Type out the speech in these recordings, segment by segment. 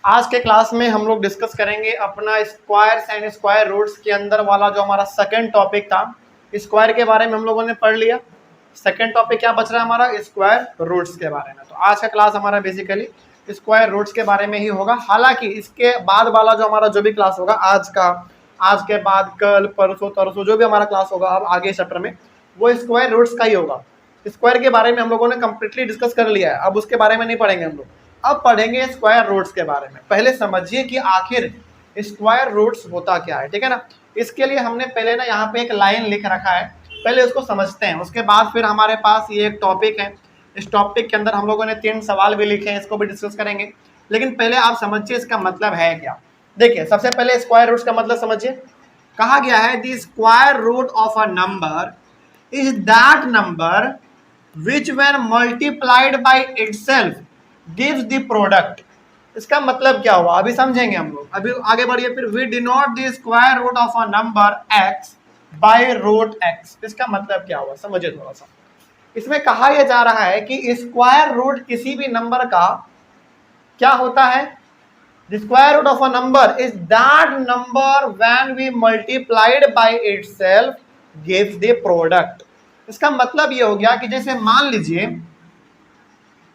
आज के क्लास में हम लोग डिस्कस करेंगे अपना स्क्वायर्स एंड स्क्वायर रूट्स के अंदर वाला जो हमारा सेकंड टॉपिक था। स्क्वायर के बारे में हम लोगों ने पढ़ लिया। सेकंड टॉपिक क्या बच रहा है हमारा, स्क्वायर रूट्स के बारे में। तो आज का क्लास हमारा बेसिकली स्क्वायर रूट्स के बारे में ही होगा। हालांकि इसके बाद वाला जो हमारा जो भी क्लास होगा आज का, आज के बाद कल परसों तरसों जो भी हमारा क्लास होगा अब आगे चैप्टर में, वो स्क्वायर रूट्स का ही होगा। स्क्वायर के बारे में हम लोगों ने कंप्लीटली डिस्कस कर लिया है, अब उसके बारे में नहीं पढ़ेंगे हम लोग। अब पढ़ेंगे स्क्वायर रूट्स के बारे में। पहले समझिए कि आखिर स्क्वायर रूट्स होता क्या है, ठीक है ना। इसके लिए हमने पहले ना यहाँ पे एक लाइन लिख रखा है, पहले उसको समझते हैं, उसके बाद फिर हमारे पास ये एक टॉपिक है। इस टॉपिक के अंदर हम लोगों ने 3 सवाल भी लिखे हैं, इसको भी डिस्कस करेंगे। लेकिन पहले आप समझिए इसका मतलब है क्या। देखिए सबसे पहले स्क्वायर रूट्स का मतलब समझिए। कहा गया है the square root of a number is that number which when multiplied by itself gives the product। इसका मतलब क्या हुआ अभी समझेंगे हम लोग। अभी आगे बढ़िए फिर we denote the square root of a number x by root x। इसका मतलब क्या हुआ समझिए थोड़ा सा। इसमें कहा यह जा रहा है कि स्क्वायर रूट किसी भी नंबर का क्या होता है। The square root of a number is that number when we multiplied by itself gives the product। इसका मतलब ये हो गया कि जैसे मान लीजिए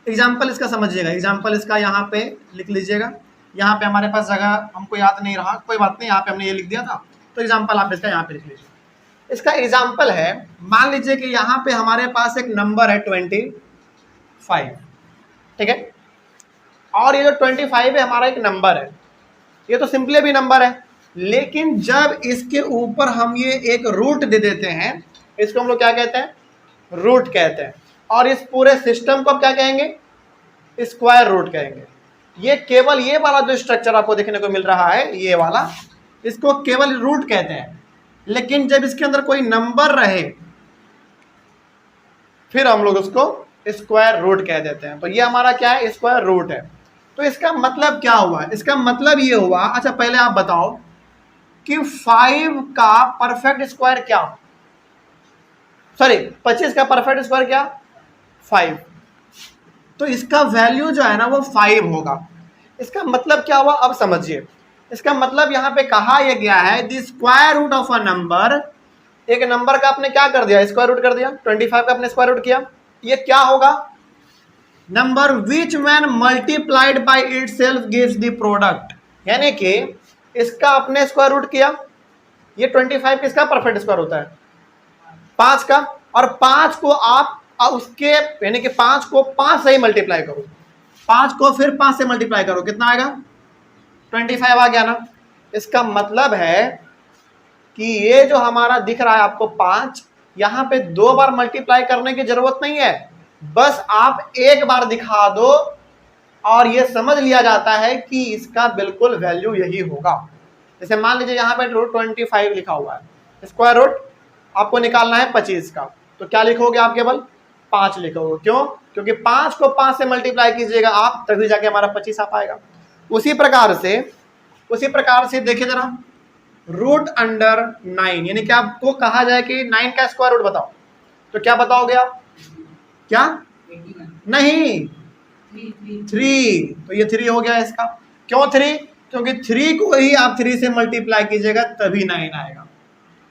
एग्जाम्पल इसका समझिएगा। एग्जाम्पल इसका यहाँ पे लिख लीजिएगा। यहाँ पे हमारे पास जगह हमको याद नहीं रहा, कोई बात नहीं, यहाँ पे हमने ये लिख दिया था, तो एग्जाम्पल आप इसका यहाँ पे लिख लीजिए। इसका एग्जाम्पल है, मान लीजिए कि यहाँ पे हमारे पास एक नंबर है 25, ठीक है। और ये जो 25 है हमारा एक नंबर है, ये तो सिंपली भी नंबर है, लेकिन जब इसके ऊपर हम ये एक रूट दे देते हैं, इसको हम लोग क्या कहते हैं, रूट कहते हैं। और इस पूरे सिस्टम को क्या कहेंगे, स्क्वायर रूट कहेंगे। ये केवल ये वाला जो स्ट्रक्चर आपको देखने को मिल रहा है, ये वाला, इसको केवल रूट कहते हैं। लेकिन जब इसके अंदर कोई नंबर रहे फिर हम लोग उसको स्क्वायर रूट कह देते हैं। तो ये हमारा क्या है, स्क्वायर रूट है। तो इसका मतलब क्या हुआ, इसका मतलब ये हुआ। अच्छा पहले आप बताओ कि 5 का परफेक्ट स्क्वायर क्या, सॉरी 25 का परफेक्ट स्क्वायर क्या, 5। तो इसका वैल्यू जो है ना वो 5 होगा। इसका मतलब क्या हुआ अब समझिए। इसका मतलब यहाँ पे कहा यह गया है the square root of a number, एक नंबर का आपने क्या कर दिया, स्क्वायर रूट कर दिया। 25 का आपने स्क्वायर रूट किया, ये क्या होगा, number which when multiplied by itself gives the product. यानी कि इसका आपने स्क्वायर रूट किया, ये 25 किसका परफेक्ट स्क्वायर होता है, 5 का। और 5 को आप उसके यानी कि 5 को 5 से ही मल्टीप्लाई करो, 5 को फिर 5 से मल्टीप्लाई करो, कितना आएगा, 25 आ गया ना। इसका मतलब है कि ये जो हमारा दिख रहा है आपको 5, यहाँ पे 2 बार मल्टीप्लाई करने की जरूरत नहीं है, बस आप एक बार दिखा दो और ये समझ लिया जाता है कि इसका बिल्कुल वैल्यू यही होगा। जैसे मान लीजिए यहाँ पे रूट 25 लिखा हुआ है, स्क्वायर रूट आपको निकालना है 25 का, तो क्या लिखोगे आप, केवल 5 लिखोगे। क्यों, क्योंकि 5 को 5 से मल्टीप्लाई कीजिएगा आप, तभी जाके हमारा 25 आ पाएगा। उसी प्रकार से देखिए जरा, रूट अंडर 9, यानी कि आपको कहा जाए कि 9 का स्क्वायर रूट बताओ, तो क्या बताओगे आप, क्या, नहीं 3, तो ये 3 हो गया इसका। क्यों 3, क्योंकि 3 को ही आप 3 से मल्टीप्लाई कीजिएगा तभी 9 आएगा,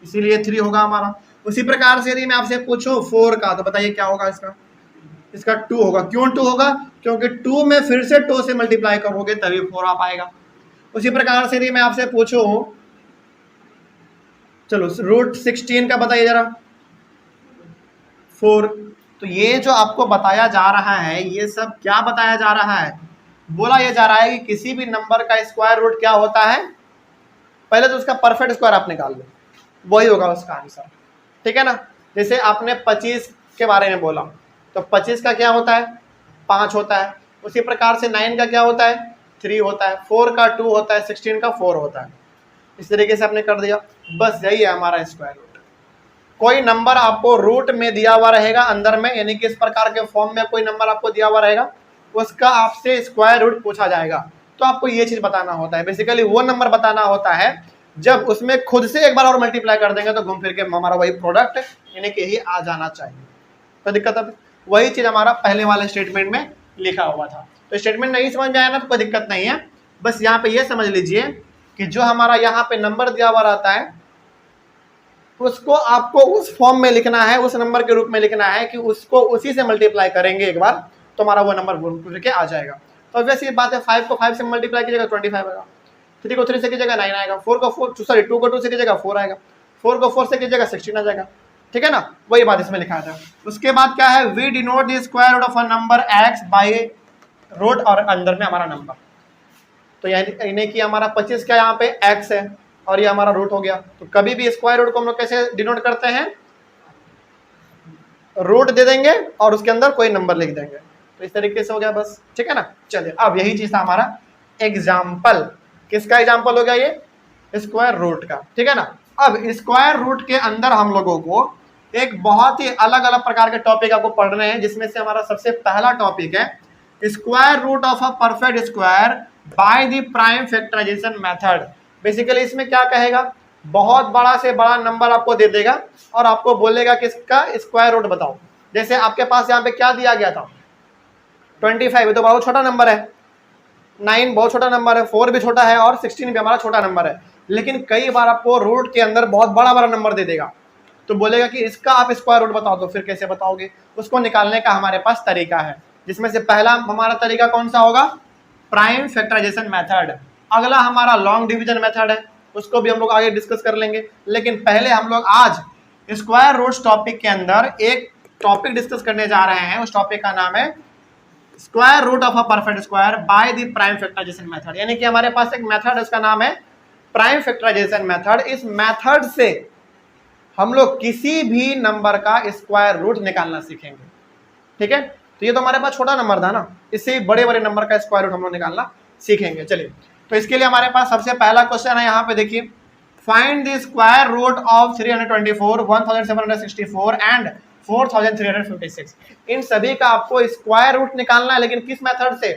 इसीलिए 3 होगा हमारा। उसी प्रकार से यदि मैं आपसे पूछूं 4 का, तो बताइए क्या होगा इसका, इसका 2 होगा। क्यों 2 होगा, क्योंकि 2 में फिर से 2 से मल्टीप्लाई करोगे तभी 4 आ पाएगा। उसी प्रकार से यदि मैं आपसे पूछूं, चलो रूट 16 का बताइए जरा, 4। तो ये जो आपको बताया जा रहा है, ये सब क्या बताया जा रहा है, बोला ये जा रहा है कि किसी भी नंबर का स्क्वायर रूट क्या होता है, पहले तो उसका परफेक्ट स्क्वायर आप निकाल लो, वही होगा उसका आंसर, ठीक है ना। जैसे आपने 25 के बारे में बोला, तो 25 का क्या होता है, 5 होता है। उसी प्रकार से 9 का क्या होता है, 3 होता है। 4 का 2 होता है, 16 का 4 होता है। इस तरीके से आपने कर दिया, बस यही है हमारा स्क्वायर रूट। कोई नंबर आपको रूट में दिया हुआ रहेगा अंदर में, यानी कि इस प्रकार के फॉर्म में कोई नंबर आपको दिया हुआ रहेगा, उसका आपसे स्क्वायर रूट पूछा जाएगा, तो आपको ये चीज बताना होता है। बेसिकली वो नंबर बताना होता है जब उसमें खुद से एक बार और मल्टीप्लाई कर देंगे तो घूम फिर के हमारा वही प्रोडक्ट यानी कि यही आ जाना चाहिए। कोई दिक्कत है, वही चीज हमारा पहले वाले स्टेटमेंट में लिखा हुआ था। तो स्टेटमेंट नहीं समझ में आया ना तो कोई दिक्कत नहीं है, बस यहाँ पे ये समझ लीजिए कि जो हमारा यहाँ पे नंबर दिया हुआ रहता है उसको आपको उस फॉर्म में लिखना है, उस नंबर के रूप में लिखना है कि उसको उसी से मल्टीप्लाई करेंगे एक बार तो हमारा वो नंबर घूम के आ जाएगा। तो वैसे ये बात है, 5 को 5 से मल्टीप्लाई कीजिएगा 25 आएगा, 3 को 3 से कीजिएगा 9 आएगा, 2 को 2 से कीजिएगा 4 आएगा, 4 को 4 से कीजिएगा 16 आ जाएगा। ठीक है ना, वही बात इसमें लिखा था। उसके बाद क्या है, we denote the square root of a number x by root और अंदर में हमारा नंबर। तो यानी कि हमारा 25 क्या यहाँ पे x है और ये हमारा रूट हो गया। तो कभी भी स्क्वायर रूट को हम लोग कैसे डिनोट करते हैं, रूट दे देंगे और उसके अंदर कोई नंबर लिख देंगे। तो इस तरीके से हो गया बस। ठीक है ना, चलिए अब यही चीज था हमारा एग्जाम्पल। किसका एग्जाम्पल हो गया, ये स्क्वायर रूट का। ठीक है ना, अब स्क्वायर रूट के अंदर हम लोगों को एक बहुत ही अलग अलग प्रकार के टॉपिक आपको पढ़ने हैं, जिसमें से हमारा सबसे पहला टॉपिक है square root of a perfect square by the prime factorisation method. Basically इसमें क्या कहेगा, बहुत बड़ा से बड़ा नंबर आपको दे देगा और आपको बोलेगा कि इसका स्क्वायर रूट बताओ। जैसे आपके पास यहाँ पे क्या दिया गया था, 25, ये तो बहुत छोटा नंबर है, 9 बहुत छोटा नंबर है, 4 भी छोटा है और 16 भी हमारा छोटा नंबर है। लेकिन कई बार आपको रूट के अंदर बहुत बड़ा बड़ा नंबर दे देगा, तो बोलेगा कि इसका आप स्क्वायर रूट बताओ। तो फिर कैसे बताओगे, उसको निकालने का हमारे पास तरीका है, जिसमें से पहला हमारा तरीका कौन सा होगा, प्राइम फैक्टराइजेशन मेथड। अगला हमारा लॉन्ग डिवीजन मेथड है, उसको भी हम लोग आगे डिस्कस कर लेंगे। लेकिन पहले हम लोग आज स्क्वायर रूट्स टॉपिक के अंदर एक टॉपिक डिस्कस करने जा रहे हैं। उस टॉपिक का नाम है square root of a perfect square by the prime factorisation method. यानी कि हमारे पास एक मेथड है, उसका नाम है प्राइम फैक्टराइजेशन मेथड। इस मेथड से हम लोग किसी भी नंबर का स्क्वायर रूट निकालना सीखेंगे। ठीक है, तो ये तो हमारे पास छोटा नंबर था ना, इससे बड़े बड़े नंबर का स्क्वायर रूट हम लोग निकालना सीखेंगे। चलिए, तो इसके लिए हमारे पास सबसे पहला क्वेश्चन है, यहाँ पे देखिए, find the square root of 324, 1764 and 4356। इन सभी का आपको स्क्वायर रूट निकालना है, लेकिन किस मेथड से,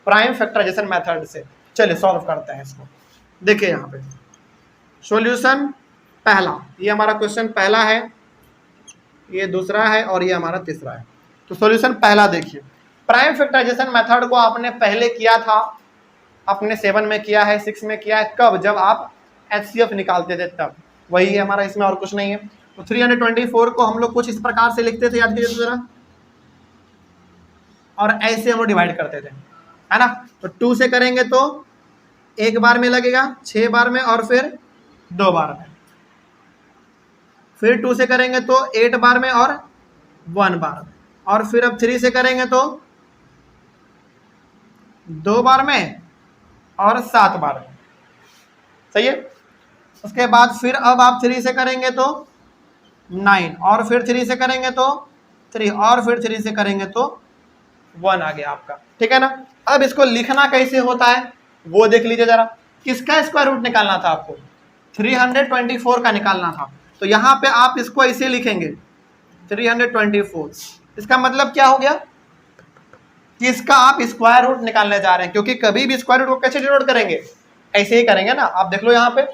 प्राइम फैक्टराइजेशन मेथड से। चलिए सॉल्व करते हैं इसको। देखिए यहाँ पे सॉल्यूशन पहला, ये हमारा क्वेश्चन पहला है, ये दूसरा है और ये हमारा तीसरा है। तो सॉल्यूशन पहला देखिए, प्राइम फैक्टराइजेशन मेथड को आपने पहले किया था, अपने 7 में किया है, 6 में किया है। कब, जब आप HCF निकालते थे तब। वही है हमारा, इसमें और कुछ नहीं है। तो 324 को हम लोग कुछ इस प्रकार से लिखते थे, याद कीजिए जरा, और ऐसे हम लोग डिवाइड करते थे, है ना। तो 2 से करेंगे तो 1 बार में लगेगा, 6 बार में और फिर 2 बार में, फिर 2 से करेंगे तो 8 बार में और 1 बार में, और फिर अब 3 से करेंगे तो 2 बार में और 7 बार में। सही है। उसके बाद फिर अब आप 3 से करेंगे तो 9, और फिर 3 से करेंगे तो 3, और फिर 3 से करेंगे तो 1 आ गया आपका। ठीक है ना। अब इसको लिखना कैसे होता है वो देख लीजिए जरा। किसका स्क्वायर रूट निकालना था आपको, 324 का निकालना था। तो यहाँ पे आप इसको ऐसे लिखेंगे 324। इसका मतलब क्या हो गया कि इसका आप स्क्वायर रूट निकालने जा रहे हैं, क्योंकि कभी भी स्क्वायर रूट को कैसे डिनोट करेंगे, ऐसे ही करेंगे ना। आप देख लो यहाँ पे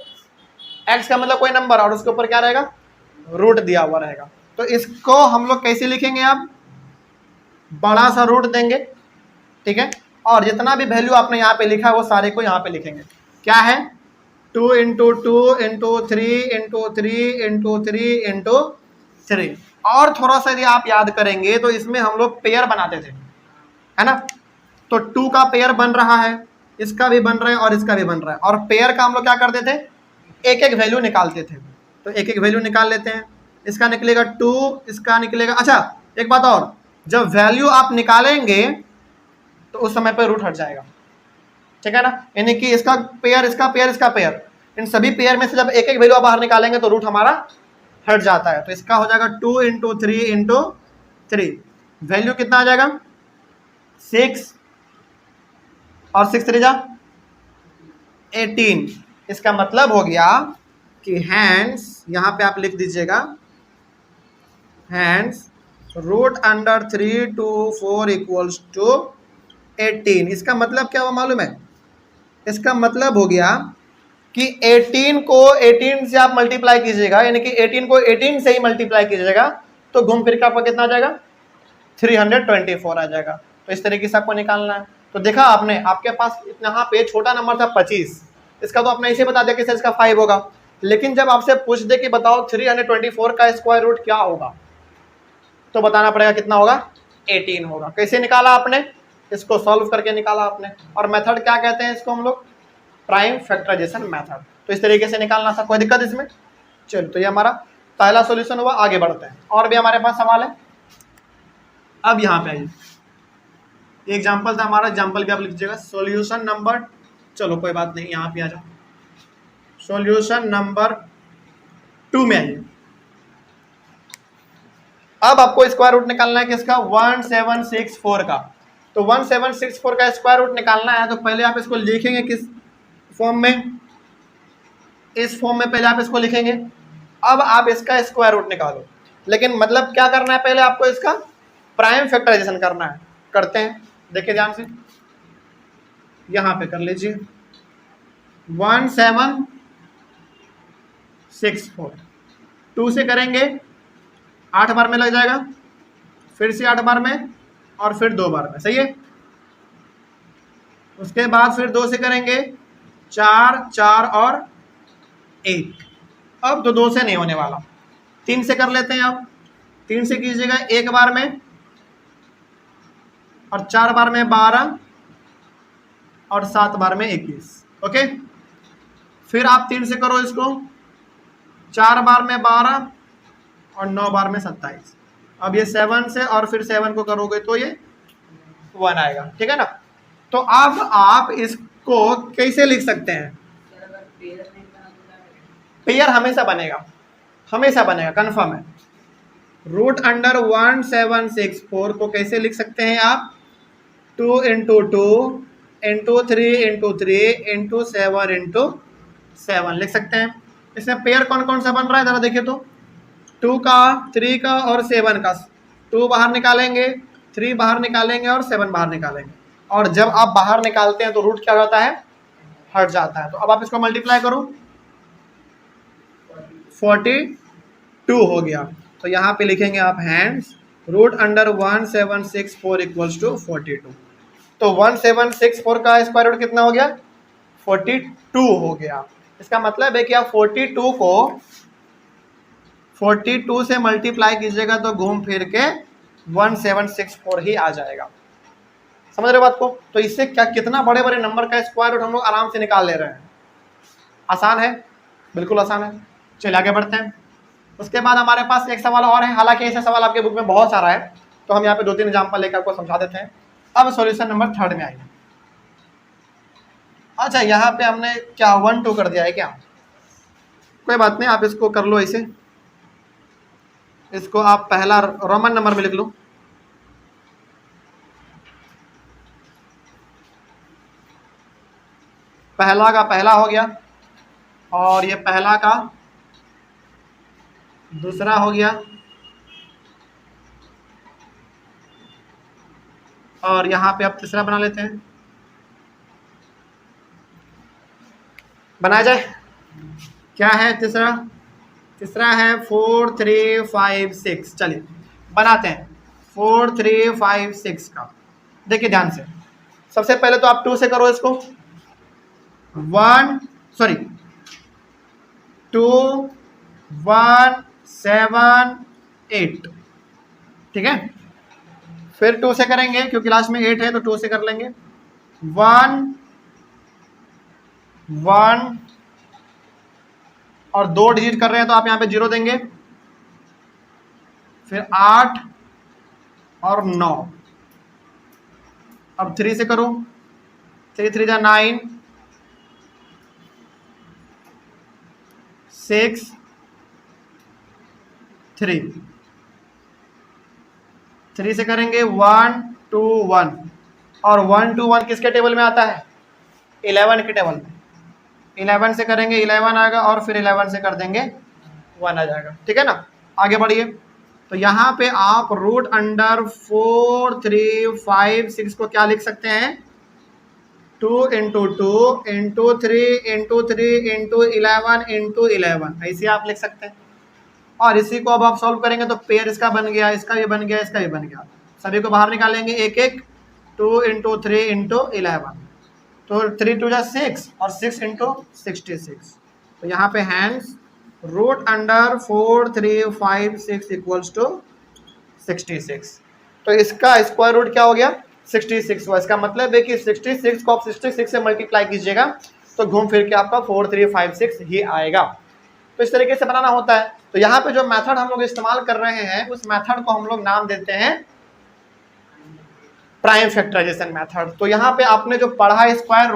x का मतलब कोई नंबर और उसके ऊपर क्या रहेगा, रूट दिया हुआ रहेगा। तो इसको हम लोग कैसे लिखेंगे, आप बड़ा सा रूट देंगे, ठीक है, और जितना भी वैल्यू आपने यहाँ पे लिखा है वो सारे को यहाँ पे लिखेंगे। क्या है, 2 × 2 × 3 × 3 × 3 × 3। और थोड़ा सा यदि आप याद करेंगे तो इसमें हम लोग पेयर बनाते थे, है ना। तो 2 का पेयर बन रहा है, इसका भी बन रहा है और इसका भी बन रहा है, और पेयर का हम लोग क्या करते थे, एक एक वैल्यू निकालते थे। तो एक एक वैल्यू निकाल लेते हैं। इसका निकलेगा 2, इसका निकलेगा, अच्छा एक बात और, जब वैल्यू आप निकालेंगे तो उस समय पर रूट हट जाएगा, ठीक है ना। यानी कि इसका पेयर, इसका पेयर, इसका पेयर, इन सभी पेयर में से जब एक एक वैल्यू बाहर निकालेंगे तो रूट हमारा हट जाता है। तो इसका हो जाएगा 2 × 3 × 3, वैल्यू कितना आ जाएगा 6, और 6 3 जा 18। इसका मतलब हो गया कि हैंड्स, यहाँ पे आप लिख दीजिएगा, हैंड्स रूट अंडर 3 to 4 = 18। इसका मतलब क्या हुआ मालूम है, इसका मतलब हो गया कि 18 को 18 से आप मल्टीप्लाई कीजिएगा, यानी कि 18 को 18 से ही मल्टीप्लाई कीजिएगा तो घूम फिर के आपको कितना आ जाएगा, 324 आ जाएगा। तो इस तरीके से आपको निकालना है। तो देखा आपने, आपके पास यहाँ पे छोटा नंबर था 25, इसका तो आपने इसे बता दिया कि सर इसका 5 होगा। लेकिन जब आपसे पूछ दे कि बताओ 324 का स्क्वायर रूट क्या होगा, तो बताना पड़ेगा कितना होगा, 18 होगा। कैसे निकाला आपने, इसको सॉल्व करके निकाला आपने। और मेथड क्या कहते हैं इसको हम लोग, प्राइम फैक्टराइजेशन मेथड। तो इस तरीके से निकालना था, कोई दिक्कत इसमें। चलो, तो ये हमारा पहला सॉल्यूशन हुआ। आगे बढ़ते हैं, और भी हमारे पास सवाल है। अब यहाँ पे आइए, एग्जाम्पल था हमारा, एग्जाम्पल भी आप लिख लीजिएगा। सॉल्यूशन नंबर, चलो कोई बात नहीं, यहाँ पे आ जाओ। सॉल्यूशन नंबर 2 में आइए। अब आपको स्क्वायर रूट निकालना है किसका, 1764 का। तो 1764 का स्क्वायर रूट निकालना है, तो पहले आप इसको लिखेंगे किस फॉर्म में, इस फॉर्म में पहले आप इसको लिखेंगे। अब आप इसका स्क्वायर रूट निकालो, लेकिन मतलब क्या करना है, पहले आपको इसका प्राइम फैक्टराइजेशन करना है। करते हैं, देखिए ध्यान से, यहां पे कर लीजिए। 1764 2 से करेंगे 8 बार में लग जाएगा, फिर से 8 बार में, और फिर 2 बार में, सही है। उसके बाद फिर 2 से करेंगे 4 4 और 1। अब तो 2 से नहीं होने वाला, 3 से कर लेते हैं। अब 3 से कीजिएगा 1 बार में, और 4 बार में 12, और 7 बार में 21। ओके, फिर आप 3 से करो इसको, 4 बार में 12, और 9 बार में 27। अब ये 7 से, और फिर 7 को करोगे तो ये 1 आएगा, ठीक है ना। तो अब आप इसको कैसे लिख सकते हैं, पेयर हमेशा बनेगा, हमेशा बनेगा, कंफर्म है। रूट अंडर 1764 को कैसे लिख सकते हैं आप, 2 into 2 into 3 into 3 into 7 into 7 लिख सकते हैं। इसमें पेयर कौन कौन सा बन रहा है जरा देखिए तो, 2 का, 3 का और 7 का। 2 बाहर निकालेंगे, 3 बाहर निकालेंगे, और 7 बाहर निकालेंगे। और जब आप बाहर निकालते हैं तो रूट क्या होता है, हट जाता है। तो अब आप इसको मल्टीप्लाई करो, 42 हो गया। तो यहाँ पे लिखेंगे आप hence root under 1764 equals to 42। तो 1764 का स्क्वायर रूट कितना हो गया, 42 हो गया। इसका मतलब है कि आप 42 को 42 से मल्टीप्लाई कीजिएगा तो घूम फिर के 1764 ही आ जाएगा। समझ रहे बात को। तो इससे क्या, कितना बड़े बड़े नंबर का स्क्वायर रूट हम लोग आराम से निकाल ले रहे हैं। आसान है, बिल्कुल आसान है। चलिए आगे बढ़ते हैं। उसके बाद हमारे पास एक सवाल और है, हालांकि ऐसा सवाल आपके बुक में बहुत सारा है, तो हम यहाँ पे 2-3 एग्जाम्पल लेकर आपको समझा देते हैं। अब सॉल्यूशन नंबर 3 में आइए। अच्छा, यहाँ पे हमने क्या 1 2 कर दिया है क्या, कोई बात नहीं, आप इसको कर लो ऐसे। इसको आप पहला रोमन नंबर में लिख लो। पहला का पहला हो गया, और ये पहला का दूसरा हो गया, और यहाँ पे आप तीसरा बना लेते हैं। बनाया जाए, क्या है तीसरा, तीसरा है 4 3 5 6। चलिए बनाते हैं 4 3 5 6 का। देखिए ध्यान से, सबसे पहले तो आप 2 से करो इसको, 2 1 7 8, ठीक है। फिर 2 से करेंगे, क्योंकि लास्ट में 8 है तो 2 से कर लेंगे, 1 1, और 2 डिजिट कर रहे हैं तो आप यहाँ पे 0 देंगे। फिर 8 और 9। अब 3 से करो, 3 3 जा 9, 6 3, 3 से करेंगे 1 2 1, और 1 2 1 किसके टेबल में आता है, 11 के टेबल में। 11 से करेंगे 11 आएगा, और फिर 11 से कर देंगे 1 आ जाएगा, ठीक है ना। आगे बढ़िए। तो यहाँ पे आप रूट अंडर 4 3 5 6 को क्या लिख सकते हैं, 2 into 2 into 3 into 3 into 11 into 11, ऐसे आप लिख सकते हैं। और इसी को अब आप सॉल्व करेंगे तो पेयर इसका बन गया, इसका भी बन गया, इसका भी बन गया। सभी को बाहर निकालेंगे एक एक, 2 इंटू 3 इंटू 11, तो 3 टू जा 6 और 6 इंटू 66। तो यहाँ पे hence root under 4 3 5 6 equals to 66। तो इसका स्क्वायर रूट क्या हो गया 66 हुआ। इसका मतलब है कि 66 को आप 66 से मल्टीप्लाई कीजिएगा तो घूम फिर के आपका 4 3 5 6 ही आएगा। तो इस तरीके से बनाना होता है। तो यहाँ पे जो मेथड हम लोग इस्तेमाल कर रहे हैं उस मेथड को हम लोग नाम देते हैं प्राइम फैक्टराइजेशन मेथड। तो यहाँ पे आपने जो पढ़ा है स्क्वायर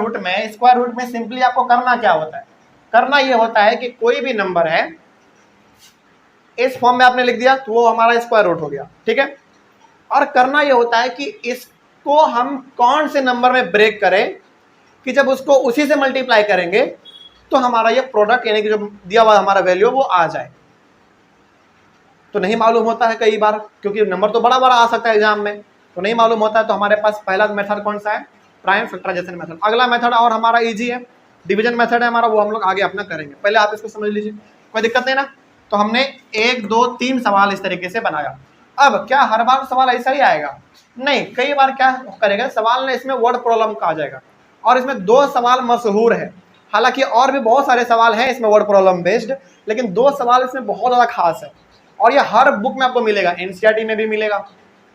रूट में सिंपली आपको करना क्या होता है, करना ये होता है कि कोई भी नंबर है इस फॉर्म में आपने लिख दिया तो वो हमारा स्क्वायर रूट हो गया, ठीक है। और करना ये होता है कि इसको हम कौन से नंबर में ब्रेक करें कि जब उसको उसी से मल्टीप्लाई करेंगे तो हमारा ये प्रोडक्ट यानी कि जो दिया हुआ हमारा वैल्यू वो आ जाए। तो नहीं मालूम होता है कई बार, क्योंकि नंबर तो बड़ा बड़ा आ सकता है एग्जाम में, तो नहीं मालूम होता है। तो हमारे पास पहला मेथड कौन सा है, प्राइम फैक्टराइजेशन मेथड। अगला मेथड और हमारा इजी है, डिवीजन मेथड है हमारा, वो हम लोग आगे अपना करेंगे। पहले आप इसको समझ लीजिए, कोई दिक्कत नहीं ना। तो हमने 1 2 3 सवाल इस तरीके से बनाया। अब क्या हर बार सवाल ऐसा ही आएगा, नहीं, कई बार क्या करेगा सवाल ने इसमें वर्ड प्रॉब्लम का आ जाएगा। और इसमें 2 सवाल मशहूर है, हालांकि और भी बहुत सारे सवाल हैं इसमें वर्ड प्रॉब्लम बेस्ड, लेकिन 2 सवाल इसमें बहुत ज़्यादा खास है। और ये हर बुक में आपको मिलेगा, एनसीईआरटी में भी मिलेगा,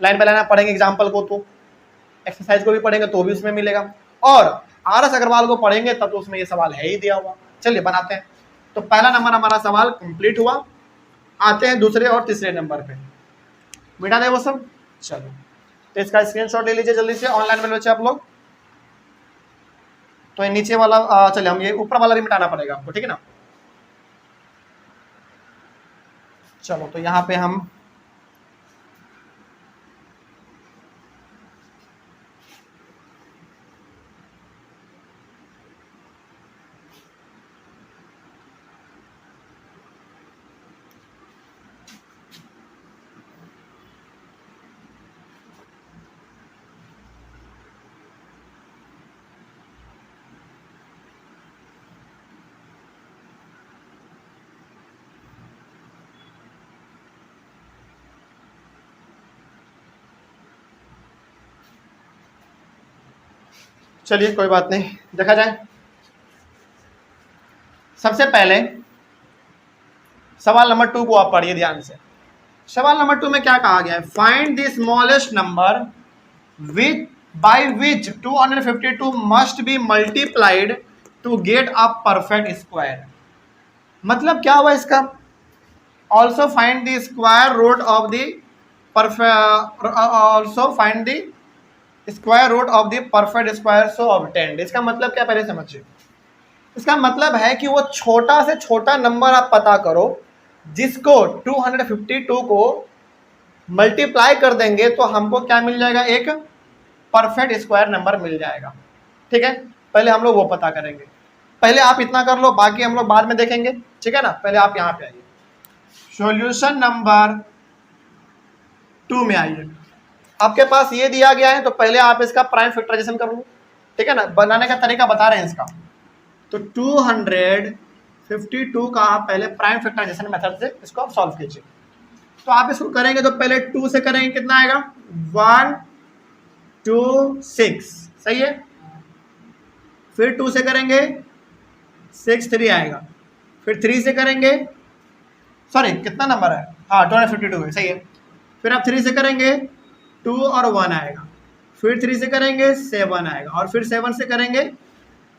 लाइन बाय लाइन आप पढ़ेंगे एग्जाम्पल को तो, एक्सरसाइज को भी पढ़ेंगे तो भी उसमें मिलेगा, और आरएस अग्रवाल को पढ़ेंगे तब तो उसमें ये सवाल है ही दिया हुआ। चलिए बनाते हैं। तो पहला नंबर हमारा सवाल कंप्लीट हुआ, आते हैं दूसरे और तीसरे नंबर पे, मिटा दे वो सब। चलो तो इसका स्क्रीनशॉट ले लीजिए जल्दी से, ऑनलाइन में बच्चे आप लोग। तो ये नीचे वाला चलिए हम ये ऊपर वाला भी मिटाना पड़ेगा आपको, ठीक है ना। चलो तो यहाँ पे हम चलिए कोई बात नहीं, देखा जाए। सबसे पहले सवाल नंबर 2 को आप पढ़िए ध्यान से। सवाल नंबर 2 में क्या कहा गया है, find the smallest number with by which 252 must be multiplied to get a perfect square. मतलब क्या हुआ इसका, also find the square root of the perfect, also find the square root of the perfect square so obtained. इसका मतलब क्या पहले समझिए। इसका मतलब है कि वो छोटा से छोटा नंबर आप पता करो जिसको 252 को मल्टीप्लाई कर देंगे तो हमको क्या मिल जाएगा, एक परफेक्ट स्क्वायर नंबर मिल जाएगा, ठीक है। पहले हम लोग वो पता करेंगे, पहले आप इतना कर लो, बाकी हम लोग बाद में देखेंगे, ठीक है ना। पहले आप यहाँ पे आइए, सॉल्यूशन नंबर 2 में आइए। आपके पास ये दिया गया है तो पहले आप इसका प्राइम फैक्टराइजेशन कर लो, ठीक है ना। बनाने का तरीका बता रहे हैं इसका। तो 252 का आप पहले प्राइम फैक्टराइजेशन मेथड से इसको आप सॉल्व कीजिए। तो आप इसको करेंगे तो पहले 2 से करेंगे, कितना आएगा 1 2 6, सही है। फिर 2 से करेंगे 6 3 आएगा। फिर 3 से करेंगे, सॉरी कितना नंबर है, हाँ 252 है, सही है। फिर आप 3 से करेंगे 2 और 1 आएगा। फिर 3 से करेंगे 7 आएगा, और फिर 7 से करेंगे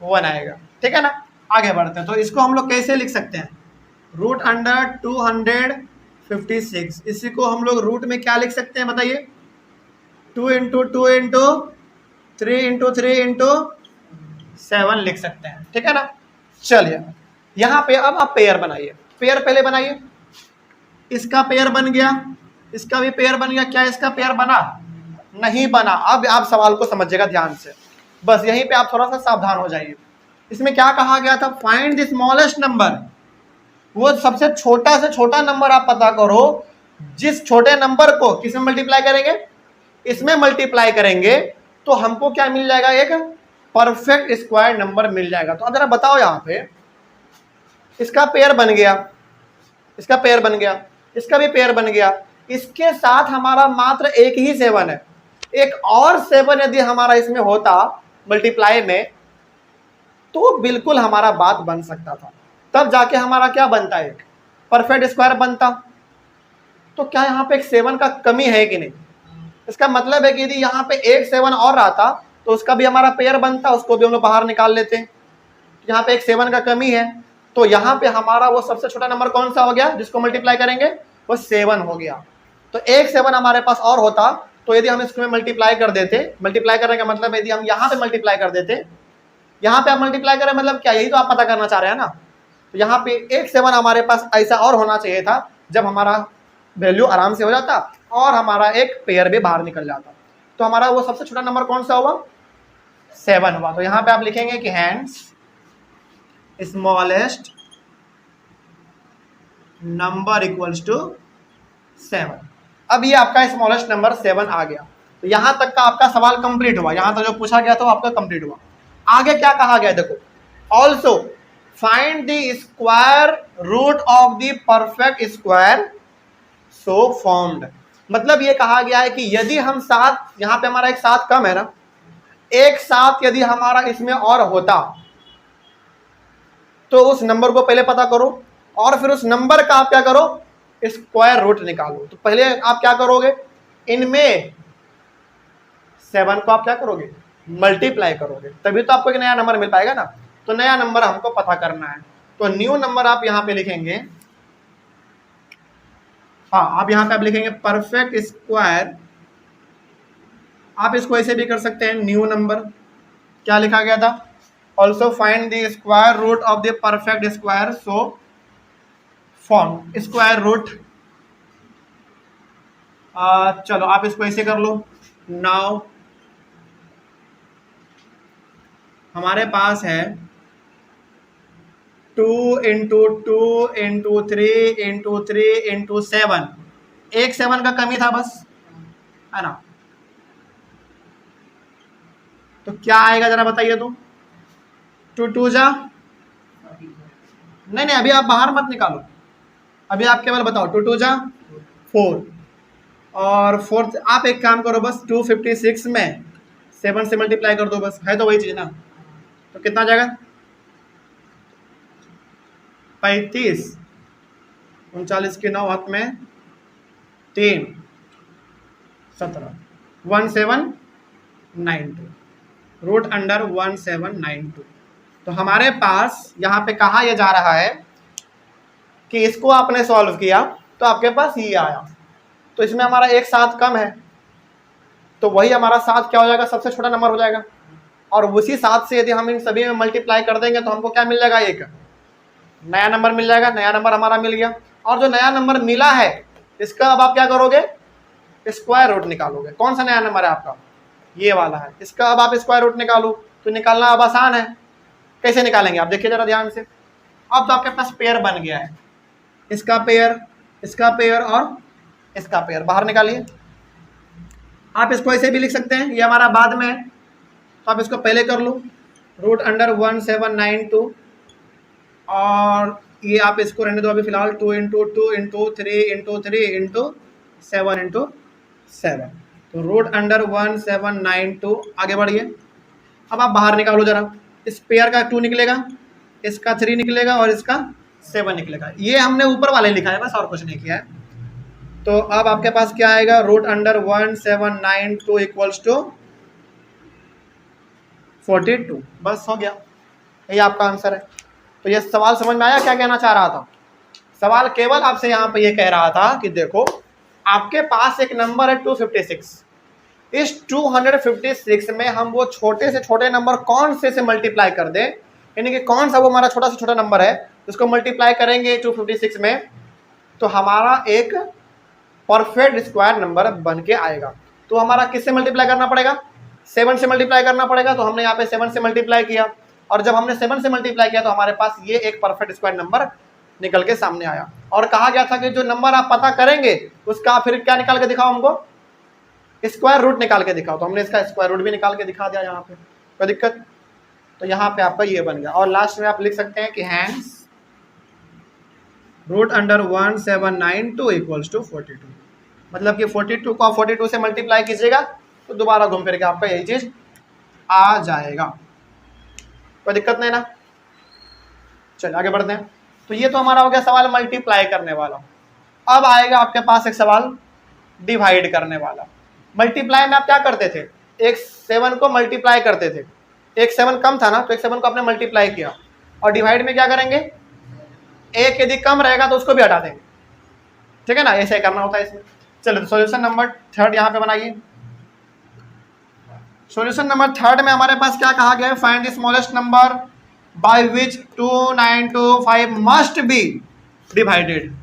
1 आएगा, ठीक है ना। आगे बढ़ते हैं। तो इसको हम लोग कैसे लिख सकते हैं, रूट अंडर 256, इसी को हम लोग रूट में क्या लिख सकते हैं बताइए, 2 इंटू 2 इंटू 3 इंटू 3 इंटू 7 लिख सकते हैं, ठीक है ना। चलिए यहाँ पे अब आप पेयर बनाइए, पेयर पहले बनाइए। इसका पेयर बन गया, इसका भी पेयर बन गया। क्या इसका पेयर बना, नहीं बना। अब आप सवाल को समझिएगा ध्यान से, बस यहीं पे आप थोड़ा सा सावधान हो जाइए। इसमें क्या कहा गया था, फाइंड द स्मॉलेस्ट नंबर, वो सबसे छोटा से छोटा नंबर आप पता करो जिस छोटे नंबर को किसमें मल्टीप्लाई करेंगे, इसमें मल्टीप्लाई करेंगे तो हमको क्या मिल जाएगा, एक परफेक्ट स्क्वायर नंबर मिल जाएगा। तो जरा बताओ यहाँ पे, इसका पेयर बन गया, इसका पेयर बन गया, इसका भी पेयर बन गया, इसके साथ हमारा मात्र एक ही 7 है, एक और 7 यदि हमारा इसमें होता मल्टीप्लाई में तो बिल्कुल हमारा बात बन सकता था, तब जाके हमारा क्या बनता है, एक परफेक्ट स्क्वायर बनता। तो क्या यहाँ पे एक 7 का कमी है कि नहीं? इसका मतलब है कि यदि यहाँ पे एक 7 और आता तो उसका भी हमारा पेयर बनता, उसको भी हम लोग बाहर निकाल लेते। यहाँ पे एक 7 का कमी है, तो यहाँ पे हमारा वो सबसे छोटा नंबर कौन सा हो गया जिसको मल्टीप्लाई करेंगे, वो 7 हो गया। तो एक 7 हमारे पास और होता तो यदि हम इसमें मल्टीप्लाई कर देते, मल्टीप्लाई करने का मतलब यदि हम यहाँ पे मल्टीप्लाई कर देते, यहाँ पे आप मल्टीप्लाई करें मतलब क्या, यही तो आप पता करना चाह रहे हैं ना। तो यहाँ पे एक 7 हमारे पास ऐसा और होना चाहिए था जब हमारा वैल्यू आराम से हो जाता और हमारा एक पेयर भी बाहर निकल जाता। तो हमारा वो सबसे छोटा नंबर कौन सा हुआ, 7 हुआ। तो यहाँ पे आप लिखेंगे कि hence smallest number equals to 7। अब ये आपका स्मॉलेस्ट नंबर 7 आ गया। तो यहां तक का आपका सवाल कंप्लीट हुआ, यहां तक जो पूछा गया था वो आपका कंप्लीट हुआ। आगे क्या कहा गया देखो, also find the square root of the perfect square so formed. मतलब ये कहा गया है कि यदि हम 7, यहां पे हमारा एक 7 कम है ना, एक 7 यदि हमारा इसमें और होता तो उस नंबर को पहले पता करो और फिर उस नंबर का आप क्या करो, स्क्वायर रूट निकालो। तो पहले आप क्या करोगे, इनमें 7 को आप क्या करोगे, मल्टीप्लाई करोगे, तभी तो आपको एक नया नंबर मिल पाएगा ना। तो नया नंबर हमको पता करना है, तो न्यू नंबर आप यहां पे लिखेंगे, हाँ आप यहां पे आप लिखेंगे परफेक्ट स्क्वायर। आप इसको ऐसे भी कर सकते हैं, न्यू नंबर क्या लिखा गया था, also find the square root of the perfect square so form. Square root, चलो आप इसको ऐसे कर लो। नाउ हमारे पास है 2 इंटू 2 इंटू 3 इंटू 3 इंटू 7, एक 7 का कमी था बस, है ना। तो क्या आएगा जरा बताइए तो, 2 2 जा, नहीं अभी आप बाहर मत निकालो, अभी आप केवल बताओ 2 2 जा 4, और 4 आप एक काम करो बस 256 में 7 से मल्टीप्लाई कर दो, बस है तो वही चीज ना। तो कितना जाएगा, 35, 39 के 9 हाथ में 3, 17, 1792, रूट अंडर 1792। तो हमारे पास यहाँ पे कहा यह जा रहा है कि इसको आपने सॉल्व किया तो आपके पास ये आया, तो इसमें हमारा एक 7 कम है, तो वही हमारा 7 क्या हो जाएगा, सबसे छोटा नंबर हो जाएगा। और उसी 7 से यदि हम इन सभी में मल्टीप्लाई कर देंगे तो हमको क्या मिल जाएगा, एक नया नंबर मिल जाएगा। नया नंबर हमारा मिल गया, और जो नया नंबर मिला है इसका अब आप क्या करोगे, स्क्वायर रूट निकालोगे। कौन सा नया नंबर है आपका, ये वाला है, इसका अब आप स्क्वायर रूट निकालो। तो निकालना अब आसान है, कैसे निकालेंगे आप देखिए जरा ध्यान से। अब तो आपके पास पेयर बन गया है, इसका पेयर, इसका पेयर और इसका पेयर, बाहर निकालिए। आप इसको ऐसे भी लिख सकते हैं, ये हमारा बाद में है तो आप इसको पहले कर लो, रूट अंडर 1792, और ये आप इसको रहने दो अभी फिलहाल 2 into 2 into 3 into 3 into 7 into 7, तो रूट अंडर 1792। आगे बढ़िए, अब आप बाहर निकालो जरा, इस पेयर का 2 निकलेगा, इसका 3 निकलेगा और इसका 7 निकलेगा। ये हमने ऊपर वाले लिखा है बस, और कुछ नहीं किया है। तो अब आपके पास क्या आएगा, रूट अंडर 1792 इक्वल्स टू 42, बस हो गया, यही आपका आंसर है। तो ये सवाल समझ में आया क्या कहना चाह रहा था। सवाल केवल आपसे यहाँ पे ये कह रहा था कि देखो आपके पास एक नंबर है 256, इस 256 में हम वो छोटे से छोटे नंबर कौन से मल्टीप्लाई कर दें, यानी कि कौन सा वो हमारा छोटा से छोटा नंबर है उसको मल्टीप्लाई करेंगे 256 में, तो हमारा एक परफेक्ट स्क्वायर नंबर बन के आएगा। तो हमारा किससे मल्टीप्लाई करना पड़ेगा, 7 से मल्टीप्लाई करना पड़ेगा। तो हमने यहाँ पे 7 से मल्टीप्लाई किया, और जब हमने 7 से मल्टीप्लाई किया तो हमारे पास ये एक परफेक्ट स्क्वायर नंबर निकल के सामने आया। और कहा गया था कि जो नंबर आप पता करेंगे उसका फिर क्या निकाल के दिखाओ, हमको स्क्वायर रूट निकाल के दिखाओ। तो हमने इसका स्क्वायर रूट भी निकाल के दिखा दिया यहाँ पे, कोई दिक्कत। तो यहाँ पे आपका ये बन गया, और लास्ट में आप लिख सकते हैं कि hence root under 1792 equals to 42। मतलब कि 42 को 42 से मल्टीप्लाई कीजिएगा तो दोबारा घूम फिर के आपका यही चीज आ जाएगा। कोई दिक्कत नहीं ना। चलिए आगे बढ़ते हैं। तो ये तो हमारा हो गया सवाल मल्टीप्लाई करने वाला। अब आएगा आपके पास एक सवाल डिवाइड करने वाला। मल्टीप्लाई में आप क्या करते थे, एक 7 को मल्टीप्लाई करते थे, एक 7 कम था ना, तो एक 7 को आपने मल्टीप्लाई किया। और डिवाइड में क्या करेंगे, एक यदि कम रहेगा तो उसको भी हटा देंगे, ठीक है ना, ऐसे करना होता है इसमें। चलो तो सॉल्यूशन नंबर 3 यहाँ पे बनाइए। सॉल्यूशन नंबर 3 में हमारे पास क्या कहा गया है, find the smallest number by which 2925 must be divided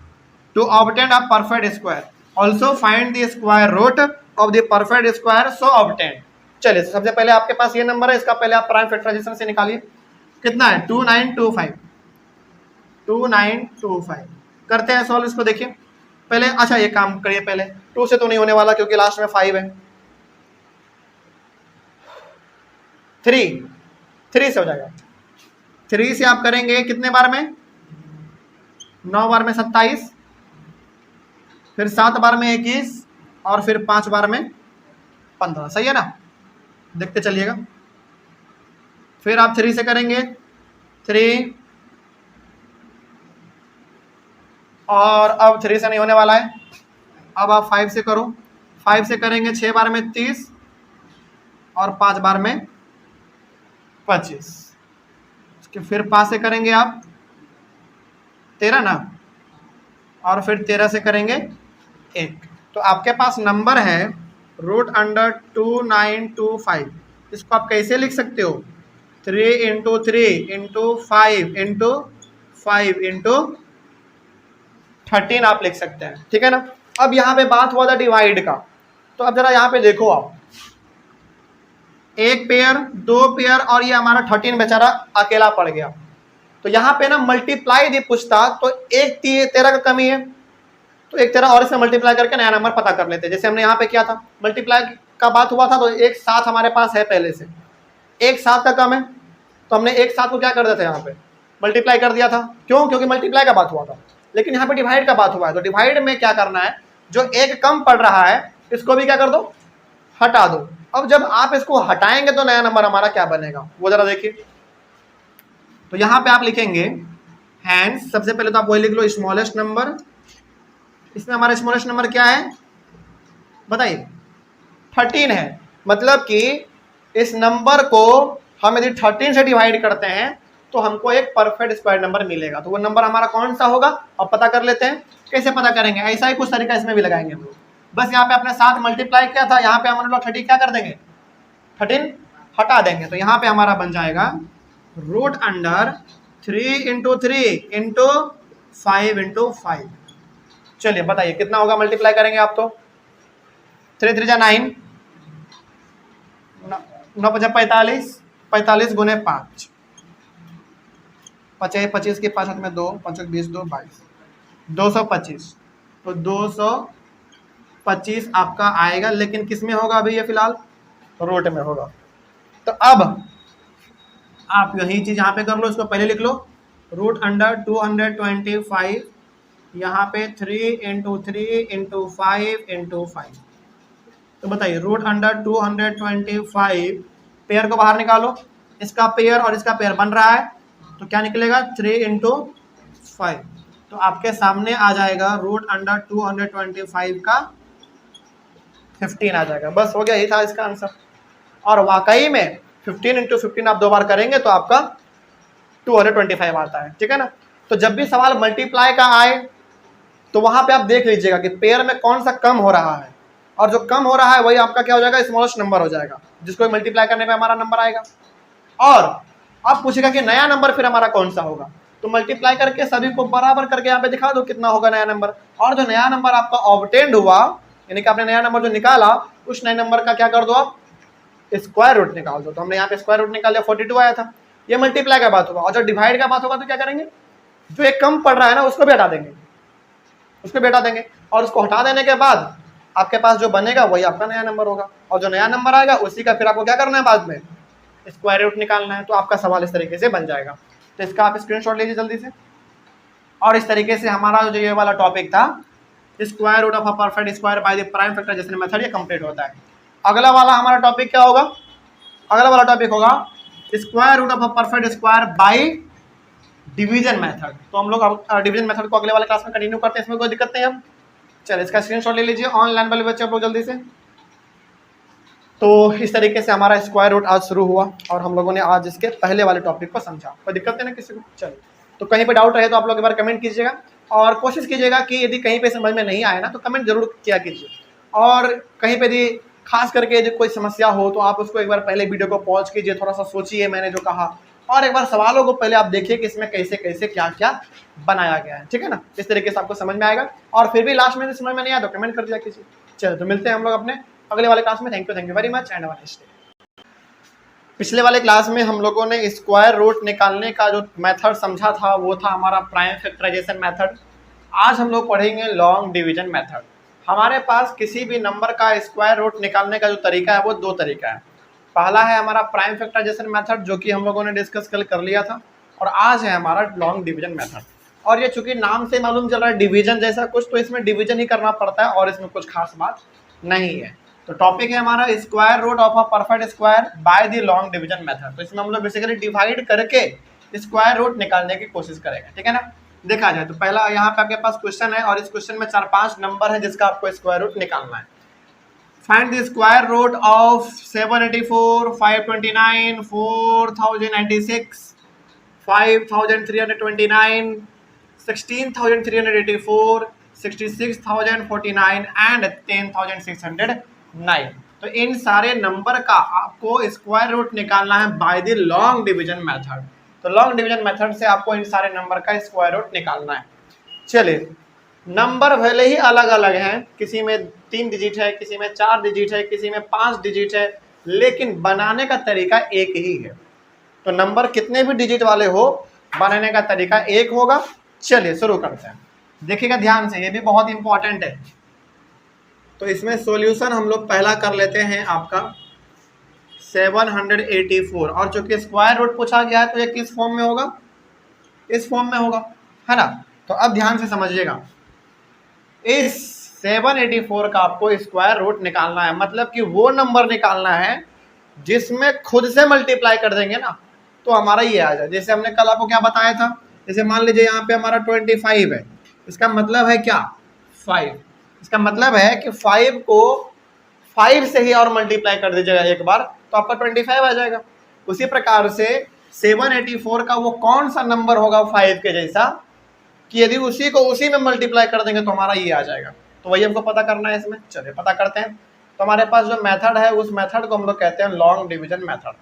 to obtain a perfect square, also find the square root of the perfect square so obtain. चलिए सबसे पहले आपके पास ये नंबर है, इसका पहले आप प्राइम फैक्टराइजेशन से निकालिए। कितना है 2925, 2925 करते हैं सॉल्व इसको। देखिए पहले, अच्छा ये काम करिए पहले, 2 से तो नहीं होने वाला क्योंकि लास्ट में 5 है। 3 से हो जाएगा। 3 से आप करेंगे कितने बार में, 9 बार में 27, फिर 7 बार में 21 और फिर 5 बार में 15। सही है ना, देखते चलिएगा। फिर आप 3 से करेंगे 3, और अब 3 से नहीं होने वाला है, अब आप 5 से करो। 5 से करेंगे 6 बार में 30 और 5 बार में 25। फिर 5 से करेंगे आप 13 ना, और फिर 13 से करेंगे 1। तो आपके पास नंबर है √2925। इसको आप कैसे लिख सकते हो, 3 × 3 × 5 × 5 × 13 आप लिख सकते हैं, ठीक है ना। अब यहाँ पे बात हुआ था डिवाइड का, तो अब जरा यहाँ पे देखो आप, 1 पेयर 2 पेयर और ये हमारा 13 बेचारा अकेला पड़ गया। तो यहाँ पे ना मल्टीप्लाई दी पूछता तो एक 13 का कमी है, तो एक 13 और इसमें मल्टीप्लाई करके नया नंबर पता कर लेते, जैसे हमने यहाँ पे किया था। मल्टीप्लाई का बात हुआ था तो 1 7 हमारे पास है पहले से, 1 7 का कम है, तो हमने 1 7 को क्या कर दिया था, यहाँ पे मल्टीप्लाई कर दिया था। क्यों, क्योंकि मल्टीप्लाई का बात हुआ था। लेकिन यहाँ पे डिवाइड का बात हुआ है, तो डिवाइड में क्या करना है, जो 1 कम पड़ रहा है इसको भी क्या कर दो, हटा दो। अब जब आप इसको हटाएंगे तो नया नंबर हमारा क्या बनेगा, वो जरा देखिए। तो यहाँ पे आप लिखेंगे हैंस, सबसे पहले तो आप वही लिख लो स्मॉलेस्ट नंबर। इसमें हमारा स्मॉलेस्ट नंबर क्या है बताइए, 13 है। मतलब कि इस नंबर को हम यदि 13 से डिवाइड करते हैं तो हमको एक परफेक्ट स्क्वायर नंबर मिलेगा। तो वो नंबर हमारा कौन सा होगा, अब पता कर लेते हैं। कैसे पता करेंगे, ऐसा ही कुछ तरीका इसमें भी लगाएंगे हम लोग। बस यहाँ पे अपने साथ मल्टीप्लाई किया था, यहाँ पे हम लोग 30 क्या कर देंगे, 13 हटा देंगे। तो यहाँ पे हमारा बन जाएगा √3 × 3 × 5 × 5। चलिए बताइए कितना होगा, मल्टीप्लाई करेंगे आप तो 3 3 9, 9 5 45, 45 गुने 5, 25 के 5 हाथ में 2, 5 20 2 22, 225। तो 225 आपका आएगा, लेकिन किस में होगा अभी ये फिलहाल, रूट में होगा। तो अब आप यही चीज यहाँ पे कर लो, इसको पहले लिख लो √225, यहाँ पे 3 × 3 × 5 × 5। तो बताइए √225 पेयर को बाहर निकालो, इसका पेयर और इसका पेयर बन रहा है, तो क्या निकलेगा 3 × 5। तो आपके सामने आ जाएगा √225 का 15 आ जाएगा। बस हो गया, यही था इसका आंसर। और वाकई में 15 × 15 आप 2 बार करेंगे तो आपका 225 आता है, ठीक है ना। तो जब भी सवाल मल्टीप्लाई का आए तो वहां पे आप देख लीजिएगा कि पेयर में कौन सा कम हो रहा है, और जो कम हो रहा है वही आपका क्या हो जाएगा, स्मॉलेस्ट नंबर हो जाएगा, जिसको मल्टीप्लाई करने पे हमारा नंबर आएगा। और आप पूछेगा कि नया नंबर फिर हमारा कौन सा होगा, तो मल्टीप्लाई करके सभी को बराबर करके यहाँ पे दिखा दो कितना होगा नया नंबर। और जो नया नंबर आपका ऑब्टेन्ड हुआ, यानी कि आपने नया नंबर जो निकाला, उस नए नंबर का क्या कर दो, आप स्क्वायर रूट निकाल दो। तो हमने यहाँ पे स्क्वायर रूट निकाल दिया, 42 आया था। ये मल्टीप्लाई का बात होगा। और जब डिवाइड का बात होगा तो क्या करेंगे, जो एक कम पड़ रहा है ना उसको भी हटा देंगे, उसको भी हटा देंगे। और उसको हटा देने के बाद आपके पास जो बनेगा वही आपका नया नंबर होगा, और जो नया नंबर आएगा उसी का फिर आपको क्या करना है, बाद में स्क्वायर रूट निकालना है। तो आपका सवाल इस तरीके से बन जाएगा। तो इसका आप स्क्रीनशॉट लीजिए जल्दी से। और इस तरीके से हमारा जो ये वाला टॉपिक था, square root of a perfect square by the prime factorisation method, ये कंप्लीट होता है। अगला वाला हमारा टॉपिक क्या होगा? अगला वाला टॉपिक होगा square root of a perfect square by division method. तो हम लोग डिवीजन मेथड को अगले वाले क्लास में कंटिन्यू करते हैं, इसमें कोई दिक्कत नहीं है। अब चलिए इसका स्क्रीनशॉट ले लीजिए ऑनलाइन वाले बच्चे आप लोग जल्दी से। तो इस तरीके से हमारा स्क्वायर रूट आज शुरू हुआ और हम लोगों ने आज इसके पहले वाले टॉपिक को समझा। कोई दिक्कत है ना किसी को? चलिए, तो कहीं पे डाउट रहे तो आप लोग एक बार कमेंट कीजिएगा और कोशिश कीजिएगा कि यदि कहीं पे समझ में नहीं आए ना तो कमेंट जरूर किया कीजिए। और कहीं पे यदि खास करके यदि कोई समस्या हो तो आप उसको एक बार पहले वीडियो को पॉज कीजिए, थोड़ा सा सोचिए मैंने जो कहा, और एक बार सवालों को पहले आप देखिए कि इसमें कैसे कैसे क्या क्या बनाया गया है, ठीक है ना? इस तरीके से आपको समझ में आएगा। और फिर भी लास्ट में समझ में नहीं आया तो कमेंट कर दिया कीजिए। चलो, तो मिलते हैं हम लोग अपने अगले वाले क्लास में। Thank you very much and have a nice day. पिछले वाले क्लास में हम लोगों ने स्क्वायर रूट निकालने का जो मेथड समझा था वो था हमारा प्राइम फैक्टराइजेशन मेथड। आज हम लोग पढ़ेंगे लॉन्ग डिवीजन मेथड। हमारे पास किसी भी नंबर का स्क्वायर रूट निकालने का जो तरीका है वो दो तरीका है। पहला है हमारा प्राइम फैक्टराइजेशन मेथड जो कि हम लोगों ने डिस्कस कल कर लिया था, और आज है हमारा लॉन्ग डिवीजन मेथड। और ये चूंकि नाम से मालूम चल रहा है डिवीजन जैसा कुछ, तो इसमें डिवीजन ही करना पड़ता है और इसमें कुछ खास बात नहीं है। तो टॉपिक है हमारा square root of a perfect square by the long division method. तो इसमें हम लोग बेसिकली डिवाइड करके स्क्वायर रूट निकालने की कोशिश करेंगे, ठीक है ना? देखा जाए तो पहला यहाँ पे आपके पास क्वेश्चन है और इस क्वेश्चन में 4-5 नंबर है जिसका आपको स्क्वायर रूट निकालना है। Find the square root of 784, 529, 4096, 5329, 16384, 66,049 and 10,609। तो इन सारे नंबर का आपको स्क्वायर रूट निकालना है bye the long division method. तो लॉन्ग डिवीजन मेथड से आपको इन सारे नंबर का स्क्वायर रूट निकालना है। चलिए, नंबर भले ही अलग अलग हैं, किसी में 3 डिजिट है, किसी में 4 डिजिट है, किसी में 5 डिजिट है, लेकिन बनाने का तरीका एक ही है। तो नंबर कितने भी डिजिट वाले हो, बनाने का तरीका एक होगा। चलिए शुरू करते हैं, देखिएगा ध्यान से, ये भी बहुत इंपॉर्टेंट है। तो इसमें सॉल्यूशन हम लोग पहला कर लेते हैं आपका 784, और चूंकि स्क्वायर रूट पूछा गया है तो ये किस फॉर्म में होगा? इस फॉर्म में होगा, है ना? तो अब ध्यान से समझिएगा, इस 784 का आपको स्क्वायर रूट निकालना है, मतलब कि वो नंबर निकालना है जिसमें खुद से मल्टीप्लाई कर देंगे ना तो हमारा ये आ जाए। जैसे हमने कल आपको क्या बताया था, जैसे मान लीजिए यहाँ पे हमारा 25 है, इसका मतलब है क्या? 5। इसका मतलब है कि 5 को 5 से ही और मल्टीप्लाई कर दीजिएगा एक बार तो आपका 25 आ जाएगा। उसी प्रकार से 784 का वो कौन सा नंबर होगा 5 के जैसा कि यदि उसी को उसी में मल्टीप्लाई कर देंगे तो हमारा ये आ जाएगा। तो वही हमको पता करना है इसमें। चलिए पता करते हैं। तो हमारे पास जो मेथड है उस मेथड को हम लोग कहते हैं लॉन्ग डिवीजन मेथड।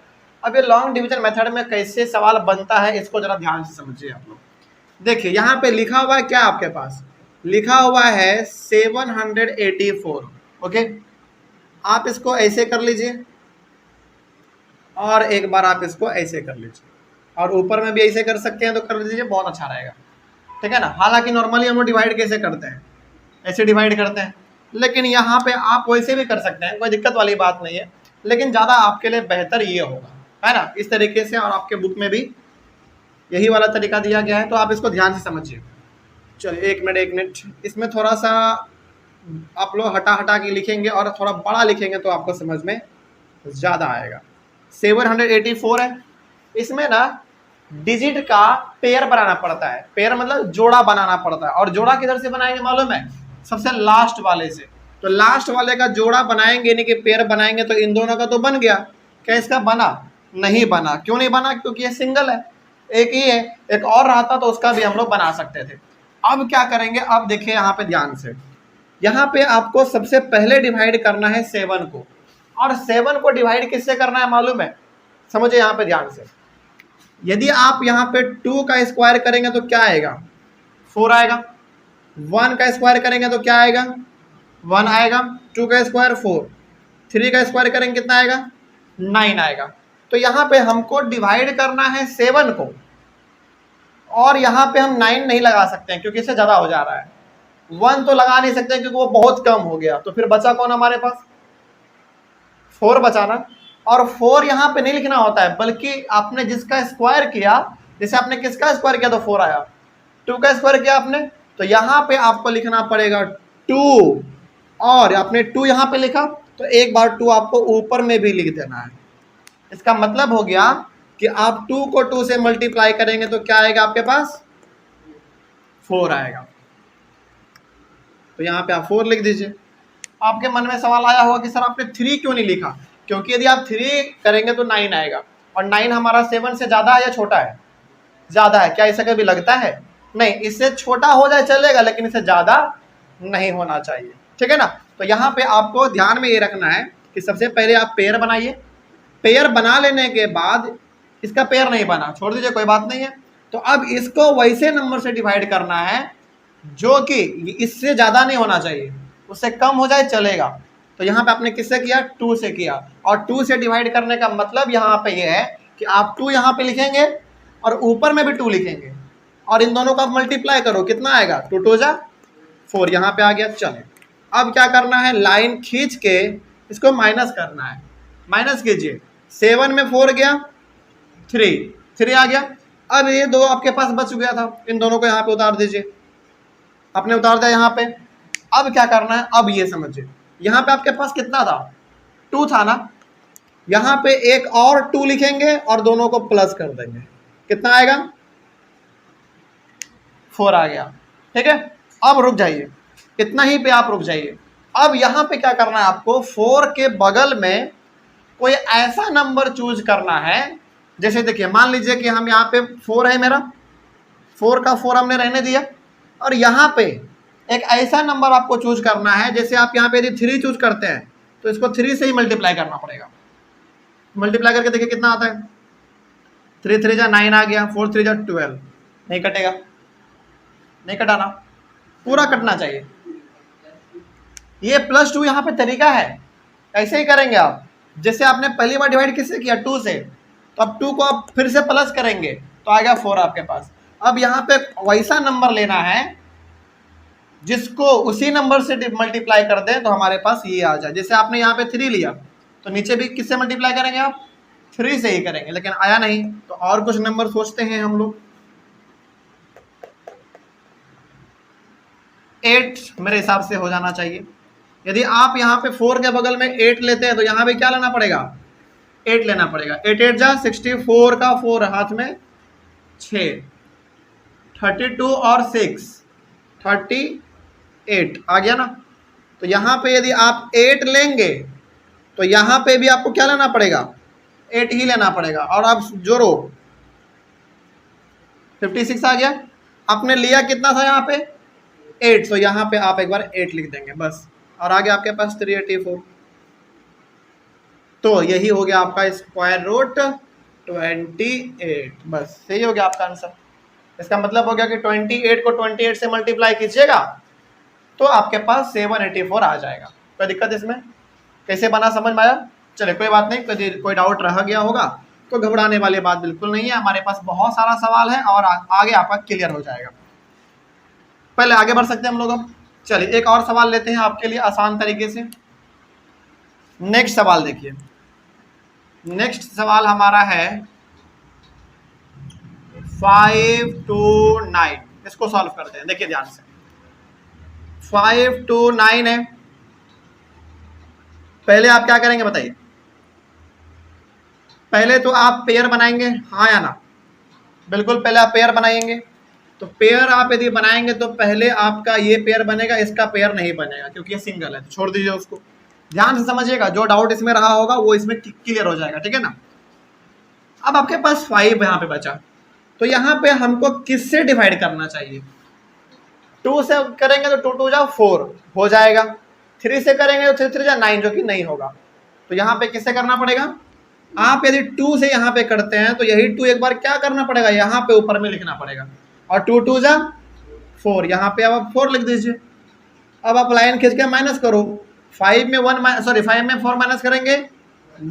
अब ये लॉन्ग डिवीजन मेथड में कैसे सवाल बनता है इसको जरा ध्यान से समझिए आप लोग। देखिए यहाँ पे लिखा हुआ है क्या, आपके पास लिखा हुआ है 784। ओके, आप इसको ऐसे कर लीजिए और एक बार आप इसको ऐसे कर लीजिए, और ऊपर में भी ऐसे कर सकते हैं तो कर लीजिए, बहुत अच्छा रहेगा, ठीक है ना? हालांकि नॉर्मली हम लोग डिवाइड कैसे करते हैं, ऐसे डिवाइड करते हैं, लेकिन यहाँ पे आप वैसे भी कर सकते हैं, कोई दिक्कत वाली बात नहीं है, लेकिन ज़्यादा आपके लिए बेहतर ये होगा, है ना? इस तरीके से, और आपके बुक में भी यही वाला तरीका दिया गया है, तो आप इसको ध्यान से समझिए। चलिए एक मिनट, इसमें थोड़ा सा आप लोग हटा के लिखेंगे और थोड़ा बड़ा लिखेंगे तो आपको समझ में ज़्यादा आएगा। 784 है, इसमें ना डिजिट का पेयर बनाना पड़ता है। पेयर मतलब जोड़ा बनाना पड़ता है, और जोड़ा किधर से बनाएंगे मालूम है? सबसे लास्ट वाले से। तो लास्ट वाले का जोड़ा बनाएंगे, यानी कि पेयर बनाएंगे, तो इन दोनों का तो बन गया। क्या इसका बना? नहीं बना। क्यों नहीं बना? क्योंकि ये सिंगल है, एक ही है। एक और रहता तो उसका भी हम लोग बना सकते थे। अब क्या करेंगे? अब देखिए यहाँ पे ध्यान से, यहाँ पे आपको सबसे पहले डिवाइड करना है 7 को, और 7 को डिवाइड किससे करना है मालूम है? समझिए यहाँ पे ध्यान से, यदि आप यहाँ पे 2 का स्क्वायर करेंगे तो क्या आएगा? 4 आएगा। 1 का स्क्वायर करेंगे तो क्या आएगा? 1 आएगा। 2 का स्क्वायर 4। 3 का स्क्वायर करेंगे कितना आएगा? 9 आएगा। तो यहाँ पे हमको डिवाइड करना है 7 को, और यहाँ पे हम 9 नहीं लगा सकते हैं क्योंकि इससे ज़्यादा हो जा रहा है। 1 तो लगा नहीं सकते क्योंकि वो बहुत कम हो गया। तो फिर बचा कौन हमारे पास? 4 बचाना। और 4 यहाँ पे नहीं लिखना होता है, बल्कि आपने जिसका स्क्वायर किया, जैसे आपने किसका स्क्वायर किया तो 4 आया, 2 का स्क्वायर किया आपने, तो यहाँ पे आपको लिखना पड़ेगा 2, और आपने 2 यहाँ पे लिखा तो एक बार 2 आपको ऊपर में भी लिख देना है। इसका मतलब हो गया कि आप 2 को 2 से मल्टीप्लाई करेंगे तो क्या आएगा आपके पास, 4 आएगा। तो यहाँ पे आप 4 लिख दीजिए। आपके मन में सवाल आया होगा कि सर आपने 3 क्यों नहीं लिखा, क्योंकि यदि आप 3 करेंगे तो 9 आएगा, और 9 हमारा 7 से ज़्यादा है या छोटा है, ज़्यादा है। क्या इसे कभी लगता है, नहीं, इससे छोटा हो जाए चलेगा, लेकिन इससे ज़्यादा नहीं होना चाहिए, ठीक है ना। तो यहाँ पे आपको ध्यान में ये रखना है कि सबसे पहले आप पेयर बनाइए, पेयर बना लेने के बाद, इसका पेयर नहीं बना, छोड़ दीजिए, कोई बात नहीं है। तो अब इसको वैसे नंबर से डिवाइड करना है जो कि इससे ज़्यादा नहीं होना चाहिए, उससे कम हो जाए चलेगा। तो यहाँ पे आपने किससे किया, 2 से किया, और 2 से डिवाइड करने का मतलब यहाँ पे ये है कि आप 2 यहाँ पे लिखेंगे और ऊपर में भी 2 लिखेंगे, और इन दोनों का मल्टीप्लाई करो, कितना आएगा, 2 2 जा 4, यहाँ पे आ गया। चले, अब क्या करना है, लाइन खींच के इसको माइनस करना है, माइनस कीजिए। 7 में 4 गया, 3 आ गया। अब ये 2 आपके पास बच गया था, इन दोनों को यहाँ पे उतार दीजिए, आपने उतार दिया यहाँ पे। अब क्या करना है, अब ये समझिए, यहाँ पे आपके पास कितना था, 2 था ना, यहाँ पे एक और 2 लिखेंगे और दोनों को प्लस कर देंगे, कितना आएगा, 4 आ गया, ठीक है। अब रुक जाइए, इतना ही पे आप रुक जाइए। अब यहाँ पे क्या करना है आपको, 4 के बगल में कोई ऐसा नंबर चूज करना है, जैसे देखिए मान लीजिए कि हम यहाँ पे 4 है मेरा, 4 का 4 हमने रहने दिया, और यहाँ पे एक ऐसा नंबर आपको चूज करना है, जैसे आप यहाँ पे यदि 3 चूज करते हैं तो इसको 3 से ही मल्टीप्लाई करना पड़ेगा। मल्टीप्लाई करके देखिए कितना आता है, 3 3 जा 9 आ गया, 4 3 जा 12, नहीं कटेगा, नहीं कटाना, पूरा कटना चाहिए। ये +2 यहाँ पे तरीका है, ऐसे ही करेंगे आप, जैसे आपने पहली बार डिवाइड किससे किया, 2 से, तो अब 2 को आप फिर से प्लस करेंगे तो आएगा 4 आपके पास। अब यहाँ पे वैसा नंबर लेना है जिसको उसी नंबर से मल्टीप्लाई कर दें तो हमारे पास ये आ जाए। जैसे आपने यहाँ पे 3 लिया तो नीचे भी किससे मल्टीप्लाई करेंगे आप, 3 से ही करेंगे, लेकिन आया नहीं तो और कुछ नंबर सोचते हैं हम लोग। 8 मेरे हिसाब से हो जाना चाहिए। यदि आप यहाँ पे 4 के बगल में 8 लेते हैं तो यहाँ पे क्या लेना पड़ेगा, 8 लेना पड़ेगा। 8 8 जा 64 का 4 हाथ में 6, 32 और 6 38 आ गया ना। तो यहाँ पे यदि आप 8 लेंगे तो यहाँ पे भी आपको क्या लेना पड़ेगा, 8 ही लेना पड़ेगा, और आप जोड़ो 56 आ गया। आपने लिया कितना था यहाँ पे, 8, तो यहाँ पे आप एक बार 8 लिख देंगे बस, और आगे आपके पास 384। तो यही हो गया आपका स्क्वायर रूट 28, बस यही हो गया आपका आंसर। इसका मतलब हो गया कि 28 को 28 से मल्टीप्लाई कीजिएगा तो आपके पास 784 आ जाएगा। कोई दिक्कत इसमें, कैसे बना समझ में आया, चले कोई बात नहीं, कोई डाउट रह गया होगा तो घबराने वाली बात बिल्कुल नहीं है, हमारे पास बहुत सारा सवाल है और आगे आपका क्लियर हो जाएगा। पहले आगे बढ़ सकते हैं हम लोग। अब चलिए एक और सवाल लेते हैं आपके लिए आसान तरीके से। नेक्स्ट सवाल देखिए, नेक्स्ट सवाल हमारा है 5 to 9, इसको सॉल्व करते हैं। देखिए ध्यान से, 5 to 9 है। पहले आप क्या करेंगे बताइए, पहले तो आप पेयर बनाएंगे, हाँ या ना, बिल्कुल पहले आप पेयर बनाएंगे। तो पेयर आप यदि बनाएंगे तो पहले आपका ये पेयर बनेगा, इसका पेयर नहीं बनेगा क्योंकि ये सिंगल है, तो छोड़ दीजिए उसको। ध्यान से समझिएगा, जो डाउट इसमें रहा होगा वो इसमें क्लियर हो जाएगा, ठीक है ना। अब आपके पास 5 यहाँ पे बचा, तो यहाँ पे हमको किससे डिवाइड करना चाहिए, 2 से करेंगे तो 2 2 जा 4 हो जाएगा, 3 से करेंगे तो 3 3 जा 9, जो कि नहीं होगा। तो यहाँ पे किससे करना पड़ेगा, आप यदि 2 से यहाँ पे करते हैं तो यही 2 एक बार क्या करना पड़ेगा, यहाँ पे ऊपर में लिखना पड़ेगा, और 2 2 जा 4, यहाँ पे अब आप 4 लिख दीजिए। अब आप लाइन खींच के माइनस करो, 5 में 4 माइनस करेंगे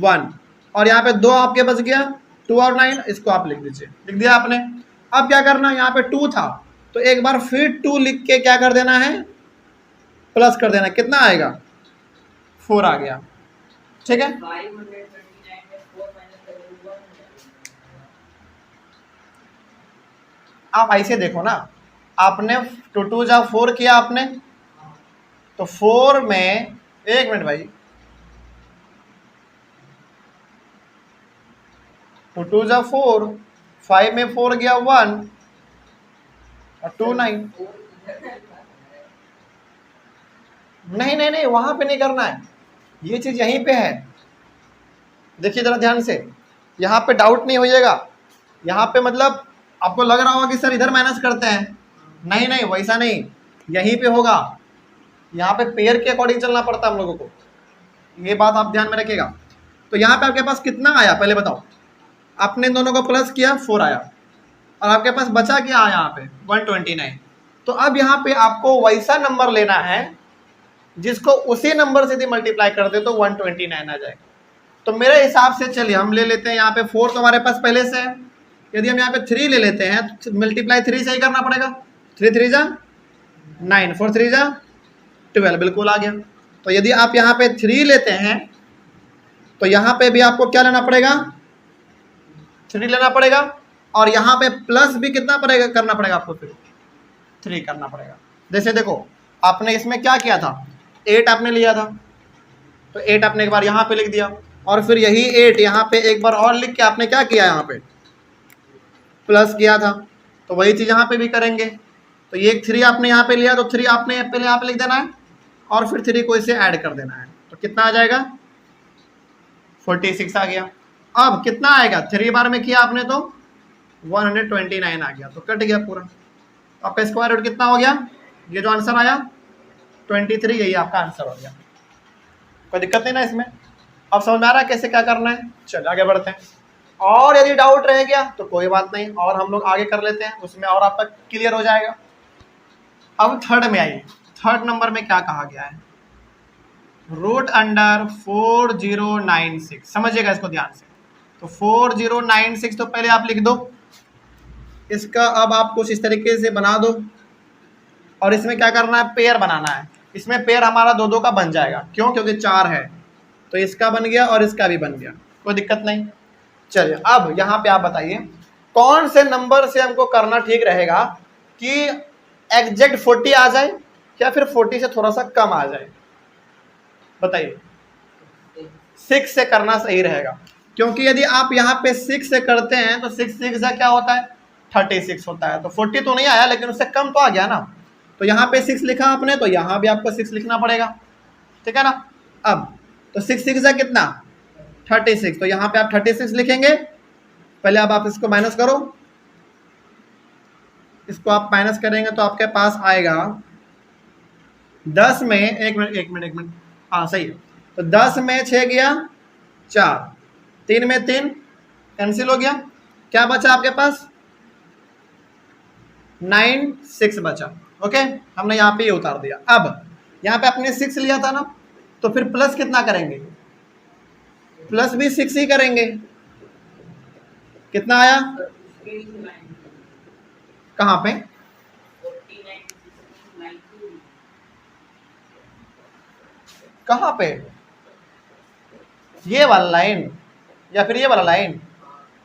1, और यहाँ पे 2 आपके बच गया, 2 और 9, इसको आप लिख दीजिए, लिख दिया आपने। अब क्या करना, यहाँ पे 2 था तो एक बार फिर 2 लिख के क्या कर देना है, प्लस कर देना, कितना आएगा, 4 आ गया, ठीक है। आप ऐसे देखो ना, आपने 2 2 जा 4 किया आपने, तो 4 में, एक मिनट भाई, टू जा 4, 5 में 4 गया 1 और 2 9। नहीं नहीं नहीं, वहां पे नहीं करना है, ये चीज यहीं पे है। देखिए जरा ध्यान से, यहाँ पे डाउट नहीं होइएगा। यहाँ पे मतलब आपको लग रहा होगा कि सर इधर माइनस करते हैं, नहीं नहीं वैसा नहीं, यहीं पे होगा। यहाँ पे पेयर के अकॉर्डिंग चलना पड़ता है हम लोगों को, ये बात आप ध्यान में रखिएगा। तो यहाँ पे आपके पास कितना आया पहले बताओ, आपने इन दोनों को प्लस किया 4 आया, और आपके पास बचा क्या आया यहाँ पे 129। तो अब यहाँ पे आपको वैसा नंबर लेना है जिसको उसी नंबर से यदि मल्टीप्लाई कर दे तो 129 आ जाएगा। तो मेरे हिसाब से चलिए हम ले लेते हैं, यहाँ पे 4 तो हमारे पास पहले से है, यदि हम यहाँ पे 3 ले लेते हैं तो मल्टीप्लाई 3 से ही करना पड़ेगा। 3 3 जा 9, 4 3 जा 12, बिल्कुल आ गया। तो यदि आप यहाँ पे 3 लेते हैं तो यहाँ पे भी आपको क्या लेना पड़ेगा, 3 लेना पड़ेगा, और यहाँ पे प्लस भी कितना पड़ेगा करना पड़ेगा आपको, फिर 3 करना पड़ेगा। जैसे देखो आपने इसमें क्या किया था, 8 आपने लिया था, तो 8 आपने एक बार यहाँ पे लिख दिया, और फिर यही 8 यहाँ पे एक बार और लिख के आपने क्या किया, यहाँ पे प्लस किया था। तो वही चीज़ यहाँ पे भी करेंगे। तो ये 3 आपने यहाँ पे लिया, तो 3 आपने पहले यहाँ पे लिख देना है, और फिर 3 को इसे ऐड कर देना है। तो कितना आ जाएगा 46 आ गया। अब कितना आएगा, 3 बार में किया आपने तो 129 आ गया, तो कट गया पूरा। आपका स्क्वायर रूट कितना हो गया, ये जो आंसर आया 23, यही आपका आंसर हो गया। कोई दिक्कत नहीं ना इसमें, अब समझ में आ रहा है कैसे क्या करना है। चलिए आगे बढ़ते हैं, और यदि डाउट रह गया तो कोई बात नहीं, और हम लोग आगे कर लेते हैं, उसमें और आपका क्लियर हो जाएगा। अब थर्ड में आइए, थर्ड नंबर में क्या कहा गया है, रूट अंडर 4096। समझिएगा इसको ध्यान से। तो 4096 तो पहले आप लिख दो, इसका अब आप कुछ इस तरीके से बना दो, और इसमें क्या करना है, पेयर बनाना है। इसमें पेयर हमारा 2 का बन जाएगा, क्यों, क्योंकि 4 है, तो इसका बन गया और इसका भी बन गया, कोई दिक्कत नहीं। चलिए अब यहाँ पे आप बताइए कौन से नंबर से हमको करना ठीक रहेगा कि एग्जैक्ट 40 आ जाए, या फिर 40 से थोड़ा सा कम आ जाए, बताइए। 6 से करना सही रहेगा, क्योंकि यदि आप यहाँ पे 6 से करते हैं तो 6 6 से क्या होता है 36 होता है। तो 40 तो नहीं आया, लेकिन उससे कम तो आ गया ना। तो यहाँ पे 6 लिखा आपने, तो यहाँ भी आपको 6 लिखना पड़ेगा, ठीक है ना। अब तो 6 6 से कितना 36, तो यहाँ पे आप 36 लिखेंगे। पहले अब आप इसको माइनस करो, इसको आप माइनस करेंगे तो आपके पास आएगा 10 में, एक मिनट, हाँ सही है। तो 10 में 6 गया 4, 3 में 3 कैंसिल हो गया, क्या बचा आपके पास 9 6 बचा। ओके, हमने यहाँ पे ये उतार दिया। अब यहाँ पे आपने 6 लिया था ना, तो फिर प्लस कितना करेंगे, प्लस भी 6 ही करेंगे। कितना आया, कहाँ पे, कहाँ पे, ये वाला लाइन या फिर ये वाला लाइन,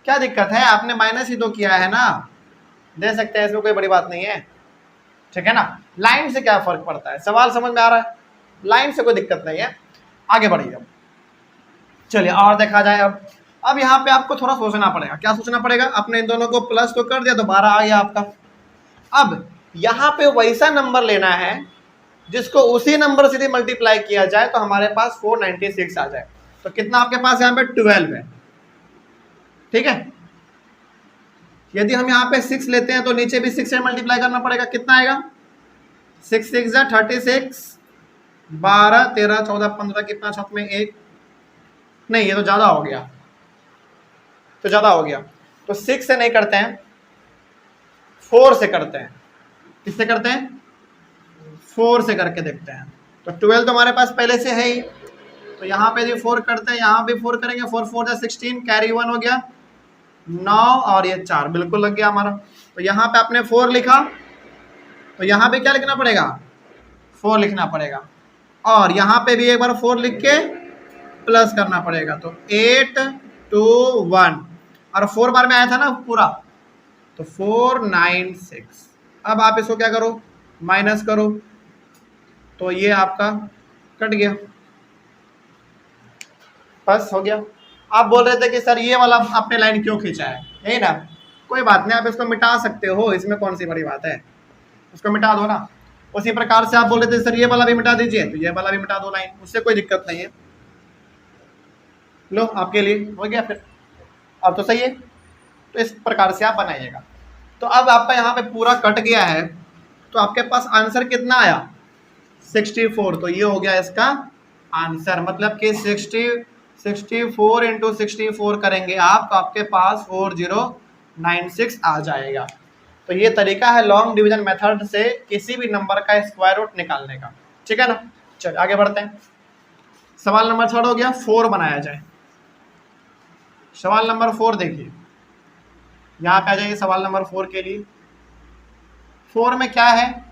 क्या दिक्कत है, आपने माइनस ही तो किया है ना, दे सकते हैं, इसमें कोई बड़ी बात नहीं है, ठीक है ना। लाइन से क्या फर्क पड़ता है, सवाल समझ में आ रहा है, लाइन से कोई दिक्कत नहीं है। आगे बढ़िए, चलिए और देखा जाए। अब यहाँ पे आपको थोड़ा सोचना पड़ेगा। क्या सोचना पड़ेगा, आपने इन दोनों को प्लस तो कर दिया तो 12 आ गया आपका। अब यहाँ पे वैसा नंबर लेना है जिसको उसी नंबर से मल्टीप्लाई किया जाए तो हमारे पास 496 आ जाए। तो कितना आपके पास यहाँ पे 12 है, ठीक है। यदि हम यहाँ पे 6 लेते हैं तो नीचे भी 6 से मल्टीप्लाई करना पड़ेगा। कितना आएगा 6 6 जा 36, 12 13 14 15, कितना छत में 1, नहीं ये तो ज़्यादा हो गया, तो ज़्यादा हो गया। तो 6 से नहीं करते हैं, 4 से करते हैं। किससे करते हैं, 4 से करके देखते हैं। तो 12 तो हमारे पास पहले से है ही, तो यहाँ पे भी 4 करते हैं, यहाँ भी 4 करेंगे। 4 4 जा 16, कैरी 1 हो गया 9, और ये 4 बिल्कुल लग गया हमारा। तो यहाँ पे आपने 4 लिखा, तो यहाँ पे क्या लिखना पड़ेगा 4 लिखना पड़ेगा, और यहाँ पे भी एक बार 4 लिख के प्लस करना पड़ेगा। तो 8 2 1, और 4 बार में आया था ना पूरा, तो 496। अब आप इसको क्या करो, माइनस करो, तो ये आपका कट गया, बस हो गया। आप बोल रहे थे कि सर ये वाला आपने लाइन क्यों खींचा है, यही ना, कोई बात नहीं, आप इसको मिटा सकते हो, इसमें कौन सी बड़ी बात है, उसको मिटा दो ना। उसी प्रकार से आप बोल रहे थे सर ये वाला भी मिटा दीजिए, तो ये वाला भी मिटा दो लाइन, उससे कोई दिक्कत नहीं है। लो आपके लिए हो गया फिर, अब तो सही है। तो इस प्रकार से आप बनाइएगा। तो अब आपका यहाँ पे पूरा कट गया है, तो आपके पास आंसर कितना आया 64, तो ये हो गया इसका आंसर, मतलब कि 64 इंटू 64 करेंगे आप तो आपके पास 4096 आ जाएगा। तो ये तरीका है लॉन्ग डिवीजन मेथड से किसी भी नंबर का स्क्वायर रूट निकालने का, ठीक है ना। चलिए आगे बढ़ते हैं। सवाल नंबर 6 हो गया, 4 बनाया जाए। सवाल नंबर 4 देखिए, यहाँ पे आ जाइए सवाल नंबर 4 के लिए। 4 में क्या है,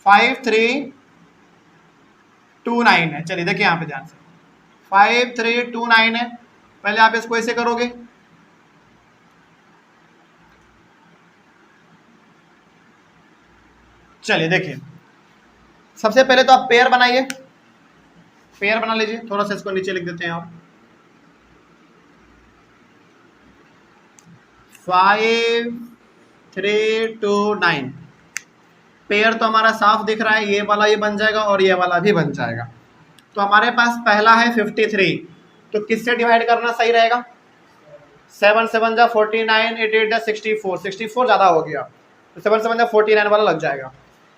5329 है। चलिए देखिए यहाँ पे ध्यान से, 5329 है। पहले आप इसको ऐसे करोगे, चलिए देखिए, सबसे पहले तो आप पेयर बनाइए, पेयर बना लीजिए। थोड़ा सा इसको नीचे लिख देते हैं और 5329 पेयर तो हमारा साफ दिख रहा है, ये वाला ये बन जाएगा और ये वाला भी बन जाएगा। तो हमारे पास पहला है 53, तो किससे डिवाइड करना सही रहेगा, 7 7 जा 49, 8 8 जा 64, 64 ज़्यादा हो गया, तो 7 7 जा 49 वाला लग जाएगा।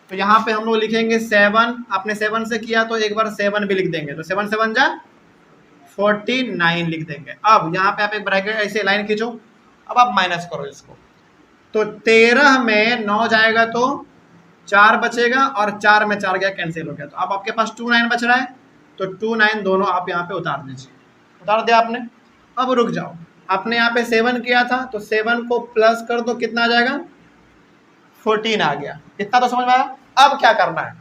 तो यहाँ पे हम लोग लिखेंगे 7, आपने 7 से किया तो एक बार 7 भी लिख देंगे, तो 7 7 जा 49 लिख देंगे। अब यहाँ पे आप एक ब्रैकेट ऐसे लाइन खींचो, अब आप माइनस करो इसको, तो 13 में 9 जाएगा तो 4 बचेगा और 4 में 4 गया कैंसिल हो गया, तो अब आपके पास 29 बच रहा है, तो 29 दोनों आप यहाँ पे उतार दीजिए। उतार दिया आपने, अब रुक जाओ, आपने यहाँ पे 7 किया था तो 7 को प्लस कर दो, कितना आ जाएगा 14 आ गया, इतना तो समझ में आया। अब क्या करना है,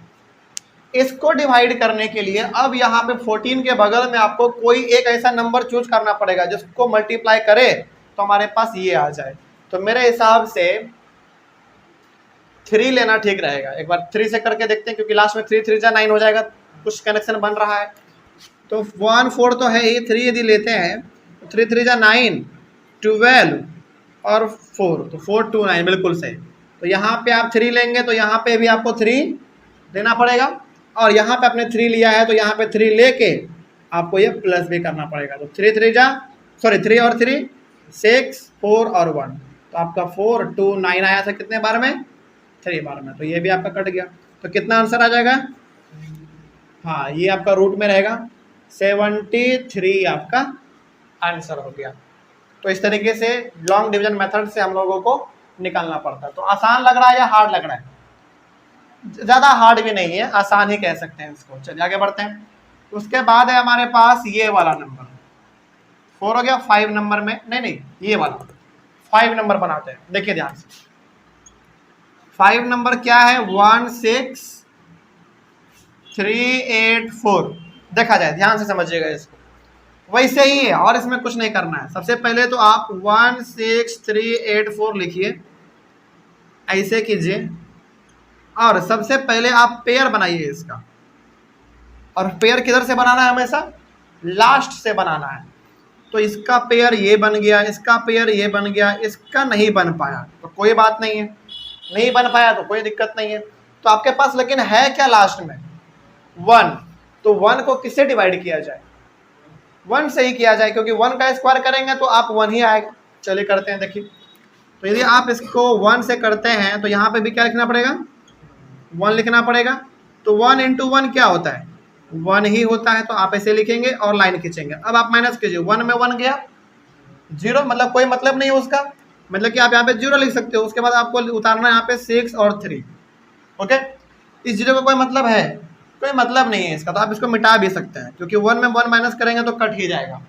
इसको डिवाइड करने के लिए अब यहाँ पे 14 के बगल में आपको कोई एक ऐसा नंबर चूज करना पड़ेगा जिसको मल्टीप्लाई करे तो हमारे पास ये आ जाए। तो मेरे हिसाब से 3 लेना ठीक रहेगा, एक बार 3 से करके देखते हैं, क्योंकि लास्ट में 3 3 जा 9 हो जाएगा, कुछ कनेक्शन बन रहा है। तो 1 4 तो है ही, 3 यदि लेते हैं तो 3 3 जा 9, 12 और 4, तो 429 बिल्कुल सही। तो यहाँ पे आप 3 लेंगे तो यहाँ पे भी आपको 3 देना पड़ेगा, और यहाँ पे आपने 3 लिया है तो यहाँ पे 3 लेके आपको ये प्लस भी करना पड़ेगा। तो 3 3 जा 3 और 3 6, 4 और 1, तो आपका 429 आया था कितने बार में, 3 बार में, तो ये भी आपका कट गया। तो कितना आंसर आ जाएगा, हाँ ये आपका रूट में रहेगा 73 आपका आंसर हो गया। तो इस तरीके से लॉन्ग डिवीजन मेथड से हम लोगों को निकालना पड़ता है। तो आसान लग रहा है या हार्ड लग रहा है, ज़्यादा हार्ड भी नहीं है, आसान ही कह सकते हैं इसको। चलिए आगे बढ़ते हैं। उसके बाद है हमारे पास ये वाला नंबर 4 हो गया, 5 नंबर में नहीं ये वाला 5 नंबर बनाते हैं। देखिए ध्यान से, 5 नंबर क्या है, 16384, देखा जाए ध्यान से समझिएगा इसको, वैसे ही है और इसमें कुछ नहीं करना है। सबसे पहले तो आप 16384 लिखिए, ऐसे कीजिए, और सबसे पहले आप पेयर बनाइए इसका, और पेयर किधर से बनाना है, हमेशा लास्ट से बनाना है। तो इसका पेयर ये बन गया, इसका पेयर ये बन गया, इसका नहीं बन पाया तो कोई बात नहीं है, नहीं बन पाया तो कोई दिक्कत नहीं है। तो आपके पास लेकिन है क्या लास्ट में 1, तो 1 को किससे डिवाइड किया जाए, 1 से ही किया जाए, क्योंकि 1 का स्क्वायर करेंगे तो आप 1 ही आएगा। चलिए करते हैं, देखिए। तो यदि आप इसको 1 से करते हैं तो यहाँ पे भी क्या लिखना पड़ेगा, 1 लिखना पड़ेगा। तो 1 इंटू 1 क्या होता है, 1 ही होता है, तो आप ऐसे लिखेंगे और लाइन खींचेंगे। अब आप माइनस कीजिए, 1 में 1 गया 0, मतलब कोई मतलब नहीं है उसका, मतलब कि आप यहाँ पे 0 लिख सकते हो। उसके बाद आपको उतारना है यहाँ पे 6 और 3, ओके। इस 0 का कोई मतलब है, कोई मतलब नहीं है इसका, तो आप इसको मिटा भी सकते हैं, क्योंकि 1 में 1 माइनस करेंगे तो कट ही जाएगा।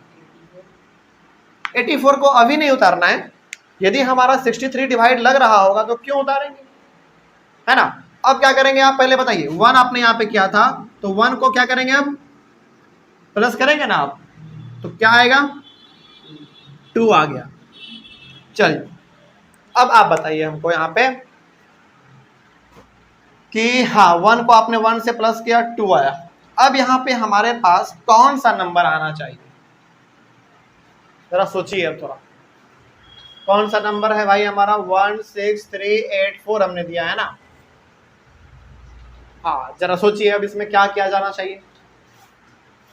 84 को अभी नहीं उतारना है, यदि हमारा 63 डिवाइड लग रहा होगा तो क्यों उतारेंगे, है ना। अब क्या करेंगे आप पहले बताइए, 1 आपने यहाँ पे किया था तो 1 को क्या करेंगे, अब प्लस करेंगे ना आप, तो क्या आएगा 2 आ गया। चलिए अब आप बताइए हमको यहाँ पे कि हाँ 1 को आपने 1 से प्लस किया 2 आया। अब यहाँ पे हमारे पास कौन सा नंबर आना चाहिए, जरा सोचिए अब थोड़ा, कौन सा नंबर है भाई हमारा 16384 हमने दिया है ना। हाँ जरा सोचिए अब इसमें क्या किया जाना चाहिए,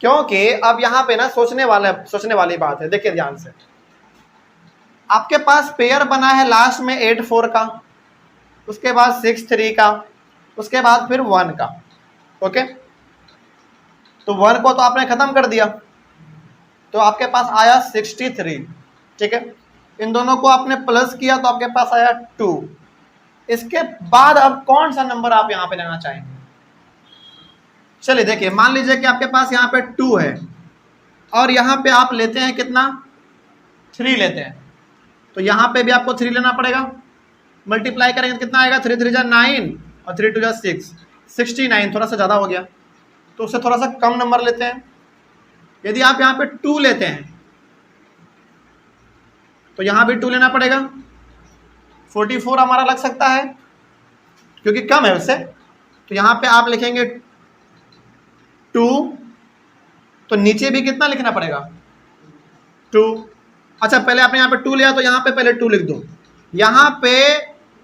क्योंकि अब यहाँ पे ना सोचने वाली बात है। देखिए ध्यान से, आपके पास पेयर बना है लास्ट में 84 का, उसके बाद 63 का, उसके बाद फिर 1 का। ओके, तो 1 को तो आपने खत्म कर दिया, तो आपके पास आया 63। ठीक है, इन दोनों को आपने प्लस किया तो आपके पास आया 2। इसके बाद अब कौन सा नंबर आप यहां पे लेना चाहेंगे? चलिए देखिए, मान लीजिए कि आपके पास यहाँ पे 2 है और यहाँ पे आप लेते हैं कितना, 3 लेते हैं, तो यहाँ पे भी आपको 3 लेना पड़ेगा। मल्टीप्लाई करेंगे तो कितना आएगा, 3 3 जा 9 और 3 2 जा 6, 69। थोड़ा सा ज़्यादा हो गया, तो उससे थोड़ा सा कम नंबर लेते हैं। यदि आप यहाँ पे 2 लेते हैं तो यहाँ भी 2 लेना पड़ेगा, 44 हमारा लग सकता है क्योंकि कम है उससे। तो यहाँ पे आप लिखेंगे 2, तो नीचे भी कितना लिखना पड़ेगा, 2। अच्छा पहले आपने यहाँ पे 2 लिया तो यहाँ पे पहले 2 लिख दो, यहाँ पे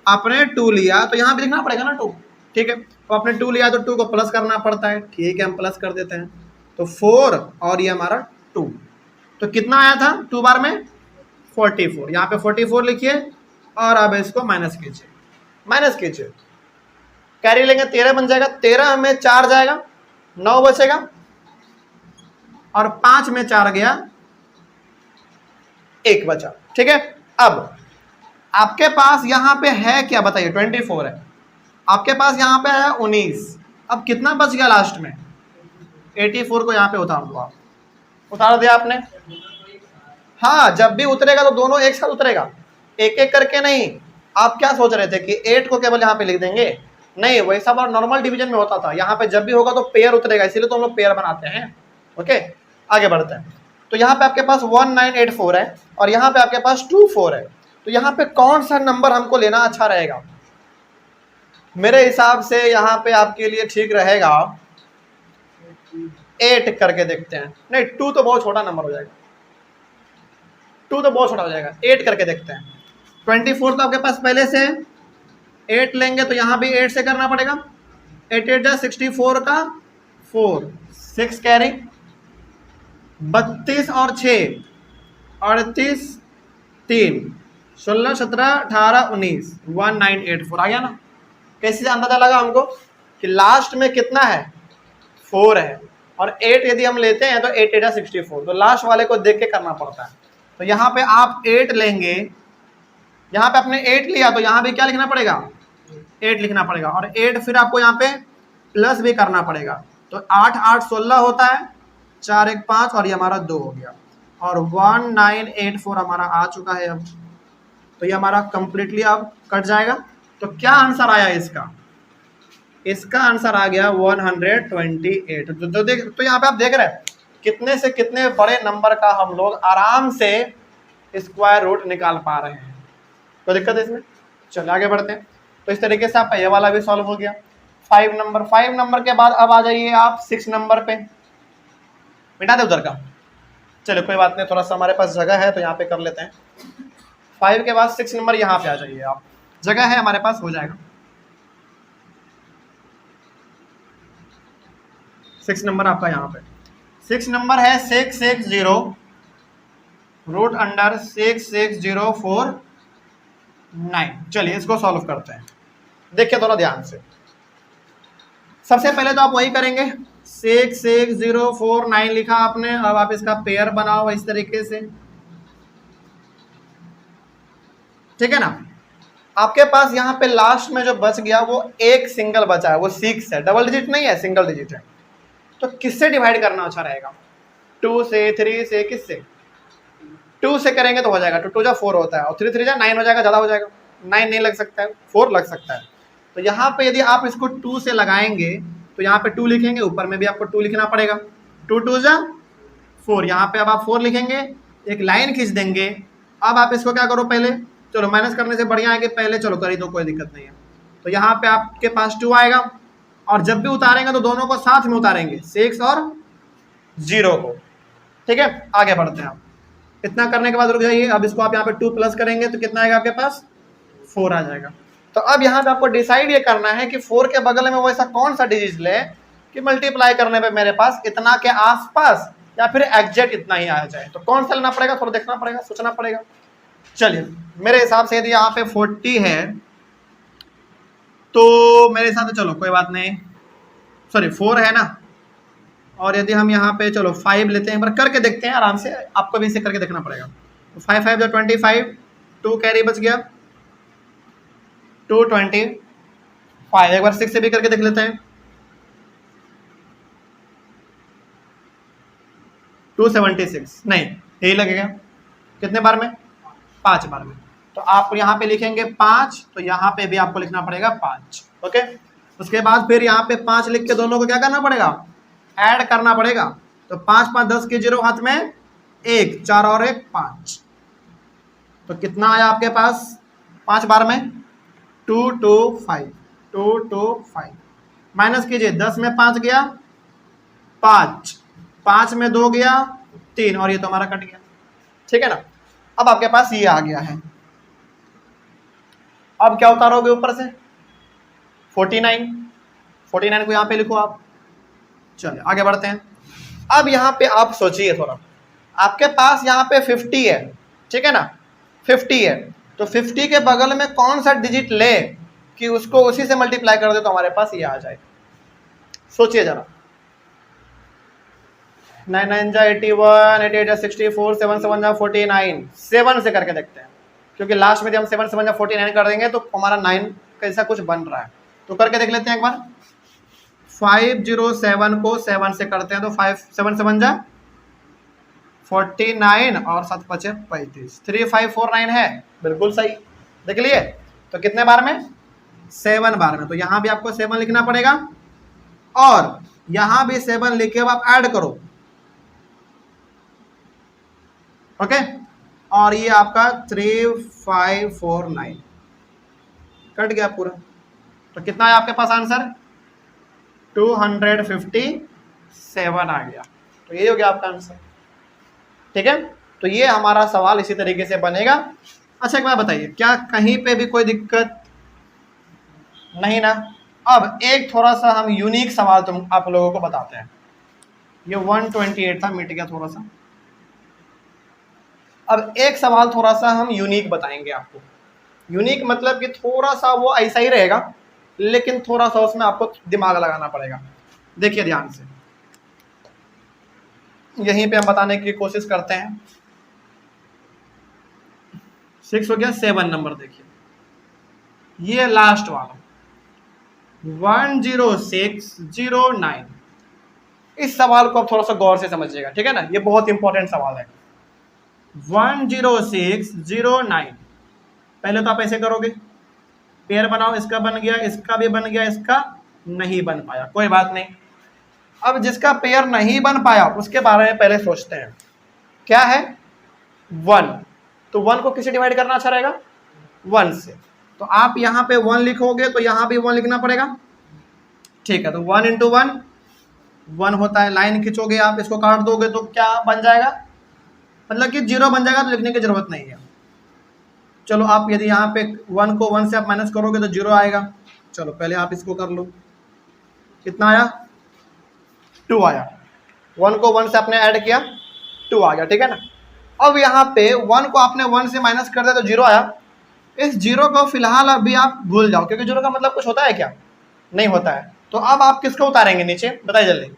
आपने 2 लिया तो यहाँ भी लिखना पड़ेगा ना 2। ठीक है, तो आपने 2 लिया तो 2 को प्लस करना पड़ता है। ठीक है, हम प्लस कर देते हैं, तो 4 और ये हमारा 2, तो कितना आया था 2 बार में 44। यहाँ पे 44 लिखिए और अब इसको माइनस कीजिए, कैरी लेंगे 13 बन जाएगा, 13 में 4 जाएगा 9 बचेगा, और 5 में 4 गया 1 बचा। ठीक है, अब आपके पास यहाँ पे है क्या बताइए, 24 है, आपके पास यहाँ पे है 19। अब कितना बच गया लास्ट में, 84 को यहाँ पे उतार दो आप, उतार दिया आपने। हाँ, जब भी उतरेगा तो दोनों एक साथ उतरेगा, एक एक करके नहीं। आप क्या सोच रहे थे कि 8 को केवल यहाँ पे लिख देंगे, नहीं, वैसा बार नॉर्मल डिवीजन में होता था। यहाँ पे जब भी होगा तो पेयर उतरेगा, इसीलिए तो हम लोग पेयर बनाते हैं। ओके, आगे बढ़ते हैं। तो यहाँ पे आपके पास 1984 है और यहाँ पे आपके पास 24 है, तो यहाँ पे कौन सा नंबर हमको लेना अच्छा रहेगा? मेरे हिसाब से यहाँ पे आपके लिए ठीक रहेगा 8 करके देखते हैं। नहीं, 2 तो बहुत छोटा नंबर हो जाएगा, 2 तो बहुत छोटा हो जाएगा, 8 करके देखते हैं। 24 तो आपके पास पहले से 8 लेंगे तो यहाँ भी 8 से करना पड़ेगा, 8 8 जा 64 का 4, 6 कैरी, 32 और 6 38, 3 16 17 18 19, 1984 आ गया ना। कैसे अंदाजा लगा हमको कि लास्ट में कितना है, 4 है, और 8 यदि हम लेते हैं तो 8 8 जा 64, तो लास्ट वाले को देख के करना पड़ता है। तो यहाँ पे आप 8 लेंगे, यहाँ पे आपने 8 लिया तो यहाँ भी क्या लिखना पड़ेगा, 8 लिखना पड़ेगा, और 8 फिर आपको यहाँ पे प्लस भी करना पड़ेगा। तो 8 8 16 होता है, 4 1 5 और ये हमारा 2 हो गया, और 1984 हमारा आ चुका है अब। तो ये हमारा कंप्लीटली अब कट जाएगा। तो क्या आंसर आया इसका? इसका आंसर आ गया 128। तो यहाँ पे आप देख रहे हैं कितने से कितने बड़े नंबर का हम लोग आराम से स्क्वायर रूट निकाल पा रहे हैं। तो दिक्कत है इसमें? चलिए आगे बढ़ते हैं। तो इस तरीके से आपका ये वाला भी सॉल्व हो गया। 5 नंबर के बाद अब आ जाइए आप 6 नंबर पे। मिटा दे उधर का, चलो कोई बात नहीं, थोड़ा सा हमारे पास जगह है तो यहाँ पे कर लेते हैं। 5 के बाद 6 नंबर यहाँ पे आ जाइए आप, जगह है हमारे पास, हो जाएगा। 6 नंबर आपका यहाँ पे, 6 नंबर है 660 रूट अंडर 66049। चलिए इसको सॉल्व करते हैं, देखिए थोड़ा ध्यान से। सबसे पहले तो आप वही करेंगे, 66049 लिखा आपने, अब आप इसका पेयर बनाओ इस तरीके से, ठीक है ना। आपके पास यहाँ पे लास्ट में जो बच गया वो एक सिंगल बचा है, वो 6 है, डबल डिजिट नहीं है, सिंगल डिजिट है। तो किससे डिवाइड करना अच्छा रहेगा? 2 से, 3 से, किससे? 2 से करेंगे तो हो जाएगा, 2 2 जा 4 होता है, और 3 3 जा 9 हो जाएगा, ज़्यादा हो जाएगा। 9 नहीं लग सकता है, 4 लग सकता है। तो यहाँ पे यदि आप इसको 2 से लगाएंगे तो यहाँ पे 2 लिखेंगे, ऊपर में भी आपको 2 लिखना पड़ेगा। 2 2 जा 4, यहाँ पे अब आप 4 लिखेंगे, एक लाइन खींच देंगे। अब आप इसको क्या करो, पहले चलो माइनस करने से बढ़िया है कि पहले चलो कर ही दो, कोई दिक्कत नहीं है। तो यहाँ पे आपके पास 2 आएगा, और जब भी उतारेंगे तो दोनों को साथ में उतारेंगे, 6 और 0 को। ठीक है, आगे बढ़ते हैं आप। इतना करने के बाद रुक जाइए, अब इसको आप यहाँ पे 2 प्लस करेंगे तो कितना आएगा आपके पास 4 आ जाएगा। तो अब यहाँ पे आपको डिसाइड ये करना है कि 4 के बगल में वो ऐसा कौन सा डिजिट ले कि मल्टीप्लाई करने पे मेरे पास इतना के आसपास या फिर एग्जैक्ट इतना ही आ जाए। तो कौन सा लेना पड़ेगा, थोड़ा देखना पड़ेगा, सोचना पड़ेगा। चलिए मेरे हिसाब से यदि यहाँ पे 40 है तो मेरे हिसाब से चलो कोई बात नहीं, सॉरी 4 है ना, और यदि हम यहाँ पे चलो 5 लेते हैं, एक बार करके देखते हैं आराम से, आपको भी इसे करके देखना पड़ेगा। तो 5 5 जो 25, 2 कैरी बच गया 225। एक बार 6 से भी करके देख लेते हैं, 276, नहीं यही लगेगा, कितने बार में 5 बार में। तो आप यहाँ पे लिखेंगे 5, तो यहाँ पे भी आपको लिखना पड़ेगा 5। ओके, उसके बाद फिर यहाँ पे 5 लिख के दोनों को क्या करना पड़ेगा, ऐड करना पड़ेगा। तो 5 5 10 के 0 हाथ में 1, 4 और 1 5, तो कितना आया आपके पास 5 बार में 225, 225 माइनस कीजिए, 10 में 5 गया 5, 5 में 2 गया 3, और ये तो हमारा कट गया, ठीक है ना। अब आपके पास ये आ गया है, अब क्या उतारोगे ऊपर से 49 को यहाँ पे लिखो आप। चलिए आगे बढ़ते हैं। अब यहाँ पे आप सोचिए थोड़ा, आपके पास यहाँ पे 50 है, ठीक है ना, 50 है, तो 50 के बगल में कौन सा डिजिट ले कि उसको उसी से मल्टीप्लाई कर दे तो हमारे पास ये आ जाए। सोचिए जरा, 9 9 जा 81, 88 जा 64, 7 7 जा 49, 7 से करके देखते हैं, क्योंकि लास्ट में जब हम 7 7 जा 49 कर देंगे तो हमारा 9 कैसा कुछ बन रहा है, तो करके देख लेते हैं एक बार। 507 को 7 से करते हैं तो 5 7 7 जा 49 और 7 5 35, 3549 है, बिल्कुल सही, देख लिए। तो कितने बार में 7 बार में, तो यहाँ भी आपको 7 लिखना पड़ेगा और यहाँ भी 7 लिख के अब आप ऐड करो। ओके, और ये आपका 3549 कट गया पूरा, तो कितना है आपके पास आंसर 257 आ गया। तो ये हो गया आपका आंसर, ठीक है। तो ये हमारा सवाल इसी तरीके से बनेगा। अच्छा एक बात बताइए, क्या कहीं पे भी कोई दिक्कत नहीं ना। अब एक थोड़ा सा हम यूनिक सवाल तुम आप लोगों को बताते हैं। ये 128 था, मिट गया थोड़ा सा। अब एक सवाल थोड़ा सा हम यूनिक बताएंगे आपको। यूनिक मतलब कि थोड़ा सा वो ऐसा ही रहेगा, लेकिन थोड़ा सा उसमें आपको दिमाग लगाना पड़ेगा। देखिए ध्यान से, यहीं पे हम बताने की कोशिश करते हैं। 6 हो गया, 7 नंबर देखिए, ये लास्ट वाला 10609। इस सवाल को आप थोड़ा सा गौर से समझिएगा, ठीक है ना, ये बहुत इंपॉर्टेंट सवाल है। 10609, पहले तो आप ऐसे करोगे, पेयर बनाओ, इसका बन गया, इसका भी बन गया, इसका नहीं बन पाया, कोई बात नहीं। अब जिसका पेयर नहीं बन पाया उसके बारे में पहले सोचते हैं, क्या है 1, तो 1 को किससे डिवाइड करना अच्छा रहेगा 1 से, तो आप यहाँ पे 1 लिखोगे तो यहाँ भी 1 लिखना पड़ेगा, ठीक है। तो 1 इंटू 1 होता है, लाइन खींचोगे आप, इसको काट दोगे तो क्या बन जाएगा, मतलब कि 0 बन जाएगा, तो लिखने की जरूरत नहीं है। चलो आप यदि यहाँ पे 1 को 1 से आप माइनस करोगे तो 0 आएगा। चलो पहले आप इसको कर लो, कितना आया 2 आया। 1 को 1 से आपने ऐड किया 2 आ गया, ठीक है ना। अब यहाँ पे 1 को आपने 1 से माइनस कर दिया तो 0 आया। इस 0 को फिलहाल अभी आप भूल जाओ, क्योंकि 0 का मतलब कुछ होता है क्या, नहीं होता है। तो अब आप किसको उतारेंगे नीचे, बताइए जल्दी।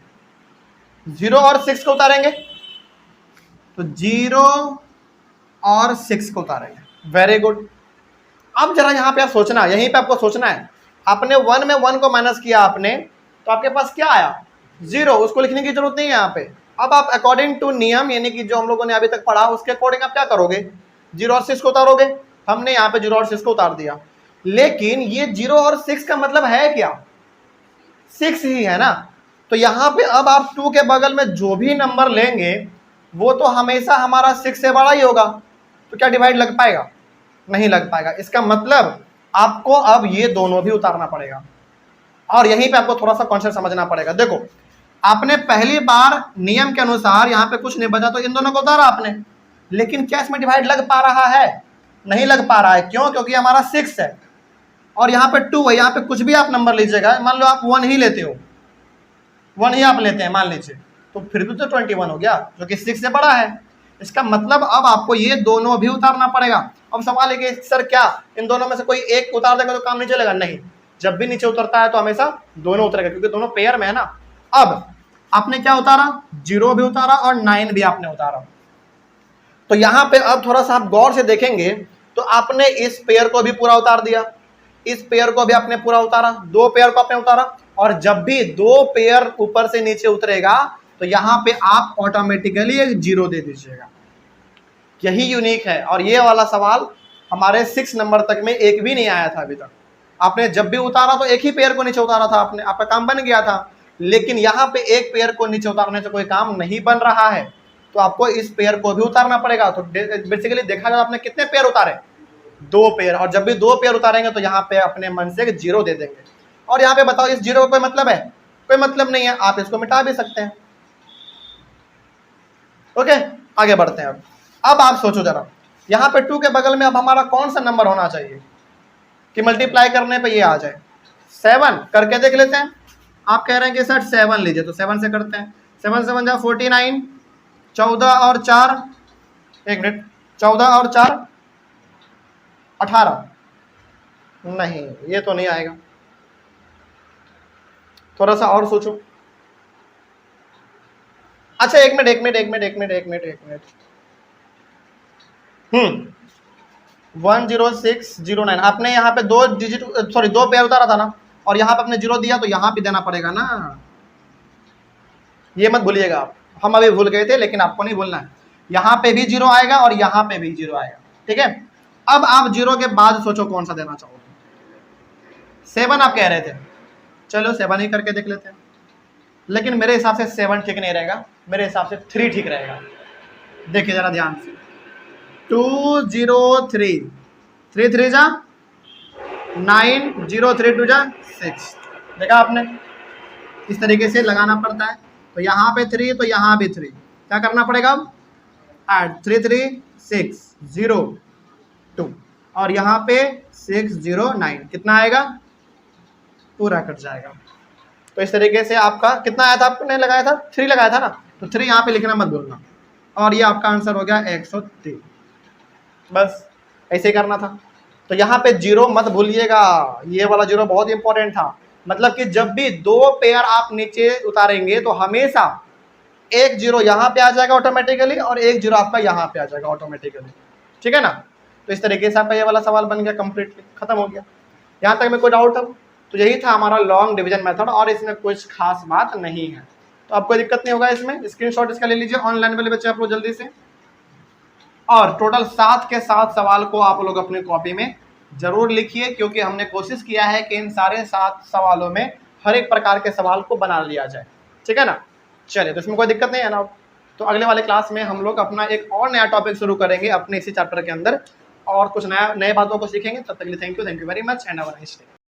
0 और 6 को उतारेंगे, तो 0 और 6 को उतारेंगे, वेरी गुड। अब जरा यहाँ पे आप सोचना, यहीं पे आपको सोचना है, आपने 1 में 1 को माइनस किया आपने, तो आपके पास क्या आया 0, उसको लिखने की जरूरत नहीं है यहाँ पे। अब आप अकॉर्डिंग टू नियम, यानी कि जो हम लोगों ने अभी तक पढ़ा, उसके अकॉर्डिंग आप क्या करोगे, 0 और 6 को उतारोगे। हमने यहाँ पे 0 और 6 को उतार दिया, लेकिन ये 0 और 6 का मतलब है क्या, 6 ही है ना। तो यहाँ पे अब आप 2 के बगल में जो भी नंबर लेंगे वो तो हमेशा हमारा 6 से बड़ा ही होगा, तो क्या डिवाइड लग पाएगा, नहीं लग पाएगा। इसका मतलब आपको अब ये दोनों भी उतारना पड़ेगा, और यहीं पे आपको थोड़ा सा कॉन्सेप्ट समझना पड़ेगा। देखो, आपने पहली बार नियम के अनुसार यहाँ पे कुछ नहीं बचा तो इन दोनों को उतारा आपने, लेकिन क्या इसमें डिवाइड लग पा रहा है? नहीं लग पा रहा है। क्यों? क्योंकि हमारा 6 है और यहाँ पे 2 है। यहाँ पे कुछ भी आप नंबर लीजिएगा, मान लो आप 1 ही लेते हो, 1 ही आप लेते हैं मान लीजिए, तो फिर भी तो 21 हो गया, जो कि 6 से बड़ा है। इसका मतलब अब आपको ये दोनों भी उतारना पड़ेगा। अब सवाल है कि सर क्या इन दोनों में से कोई एक उतार देगा तो काम नहीं चलेगा? नहीं, जब भी नीचे उतरता है तो हमेशा दोनों उतरेगा, क्योंकि दोनों पेयर में है ना। अब आपने क्या उतारा? 0 भी उतारा और 9 भी आपने उतारा। तो यहाँ पे अब थोड़ा सा आप गौर से देखेंगे तो आपने इस पेयर को भी पूरा उतार दिया, इस पेयर को भी आपने पूरा उतारा, 2 पेयर को आपने उतारा, और जब भी 2 पेयर ऊपर से नीचे उतरेगा तो यहाँ पे आप ऑटोमेटिकली एक 0 दे दीजिएगा। यही यूनिक है। और ये वाला सवाल हमारे 6 नंबर तक में एक भी नहीं आया था अभी तक। आपने जब भी उतारा तो एक ही पेयर को नीचे उतारा था, आपने, आपका काम बन गया था। लेकिन यहाँ पे एक पेयर को नीचे उतारने से कोई काम नहीं बन रहा है, तो आपको इस पेयर को भी उतारना पड़ेगा। तो बेसिकली देखा जाए आपने कितने पेयर उतारे? 2 पेयर। और जब भी 2 पेयर उतारेंगे तो यहाँ पे अपने मन से 0 दे देंगे। और यहाँ पे बताओ इस 0 का कोई मतलब है? कोई मतलब नहीं है, आप इसको मिटा भी सकते हैं। ओके, आगे बढ़ते हैं। अब आप सोचो जरा, यहाँ पे 2 के बगल में अब हमारा कौन सा नंबर होना चाहिए कि मल्टीप्लाई करने पे ये आ जाए? 7 करके देख लेते हैं। आप कह रहे हैं कि सर 7 लीजिए, तो 7 से करते हैं। 7 7 जा 49, 14 और 4, एक मिनट, 14 और 4 18। नहीं, ये तो नहीं आएगा। थोड़ा सा और सोचो। अच्छा एक मिनट 10609। आपने यहाँ पे 2 डिजिट, सॉरी 2 पेयर उतारा था ना, और यहाँ पे आपने 0 दिया, तो यहाँ पे देना पड़ेगा ना। ये मत भूलिएगा आप, हम अभी भूल गए थे लेकिन आपको नहीं भूलना है। यहाँ पे भी 0 आएगा और यहाँ पे भी 0 आएगा, ठीक है। अब आप 0 के बाद सोचो कौन सा देना चाहोगे। 7 आप कह रहे थे, चलो 7 ही करके देख लेते हैं। लेकिन मेरे हिसाब से 7 ठीक नहीं रहेगा, मेरे हिसाब से 3 ठीक रहेगा। देखिए जरा ध्यान से, 2 0 3, 3 3 जा 9, 0 3 2 जा 6। देखा आपने, इस तरीके से लगाना पड़ता है। तो यहाँ पे 3, तो यहाँ भी 3, क्या करना पड़ेगा अब? ऐड 3 3 6 0 2, और यहाँ पे 6 0 9, कितना आएगा? पूरा कट जाएगा। तो इस तरीके से आपका कितना आया था? आपने लगाया था 3 लगाया था ना, तो 3 यहाँ पे लिखना मत भूलना। और ये आपका आंसर हो गया 103। बस ऐसे ही करना था। तो यहाँ पे 0 मत भूलिएगा, ये वाला 0 बहुत इंपॉर्टेंट था। मतलब कि जब भी 2 पेयर आप नीचे उतारेंगे तो हमेशा एक 0 यहाँ पे आ जाएगा ऑटोमेटिकली, और एक 0 आपका यहाँ पे आ जाएगा ऑटोमेटिकली, ठीक है ना। तो इस तरीके से आपका ये वाला सवाल बन गया, कंप्लीटली खत्म हो गया। यहाँ तक में कोई डाउट है? तो यही था हमारा लॉन्ग डिवीजन मेथड, और इसमें कुछ खास बात नहीं है। तो आपको दिक्कत नहीं होगा इसमें। स्क्रीनशॉट इसका ले लीजिए, ऑनलाइन वाले बच्चे आप लोग जल्दी से। और टोटल 7 के 7 सवाल को आप लोग अपनी कॉपी में जरूर लिखिए, क्योंकि हमने कोशिश किया है कि इन सारे 7 सवालों में हर एक प्रकार के सवाल को बना लिया जाए, ठीक है ना। चलिए, तो इसमें कोई दिक्कत नहीं है ना। तो अगले वाले क्लास में हम लोग अपना एक और नया टॉपिक शुरू करेंगे अपने इसी चैप्टर के अंदर, और कुछ नए बातों को सीखेंगे। तब तक के लिए thank you very much and have a nice day.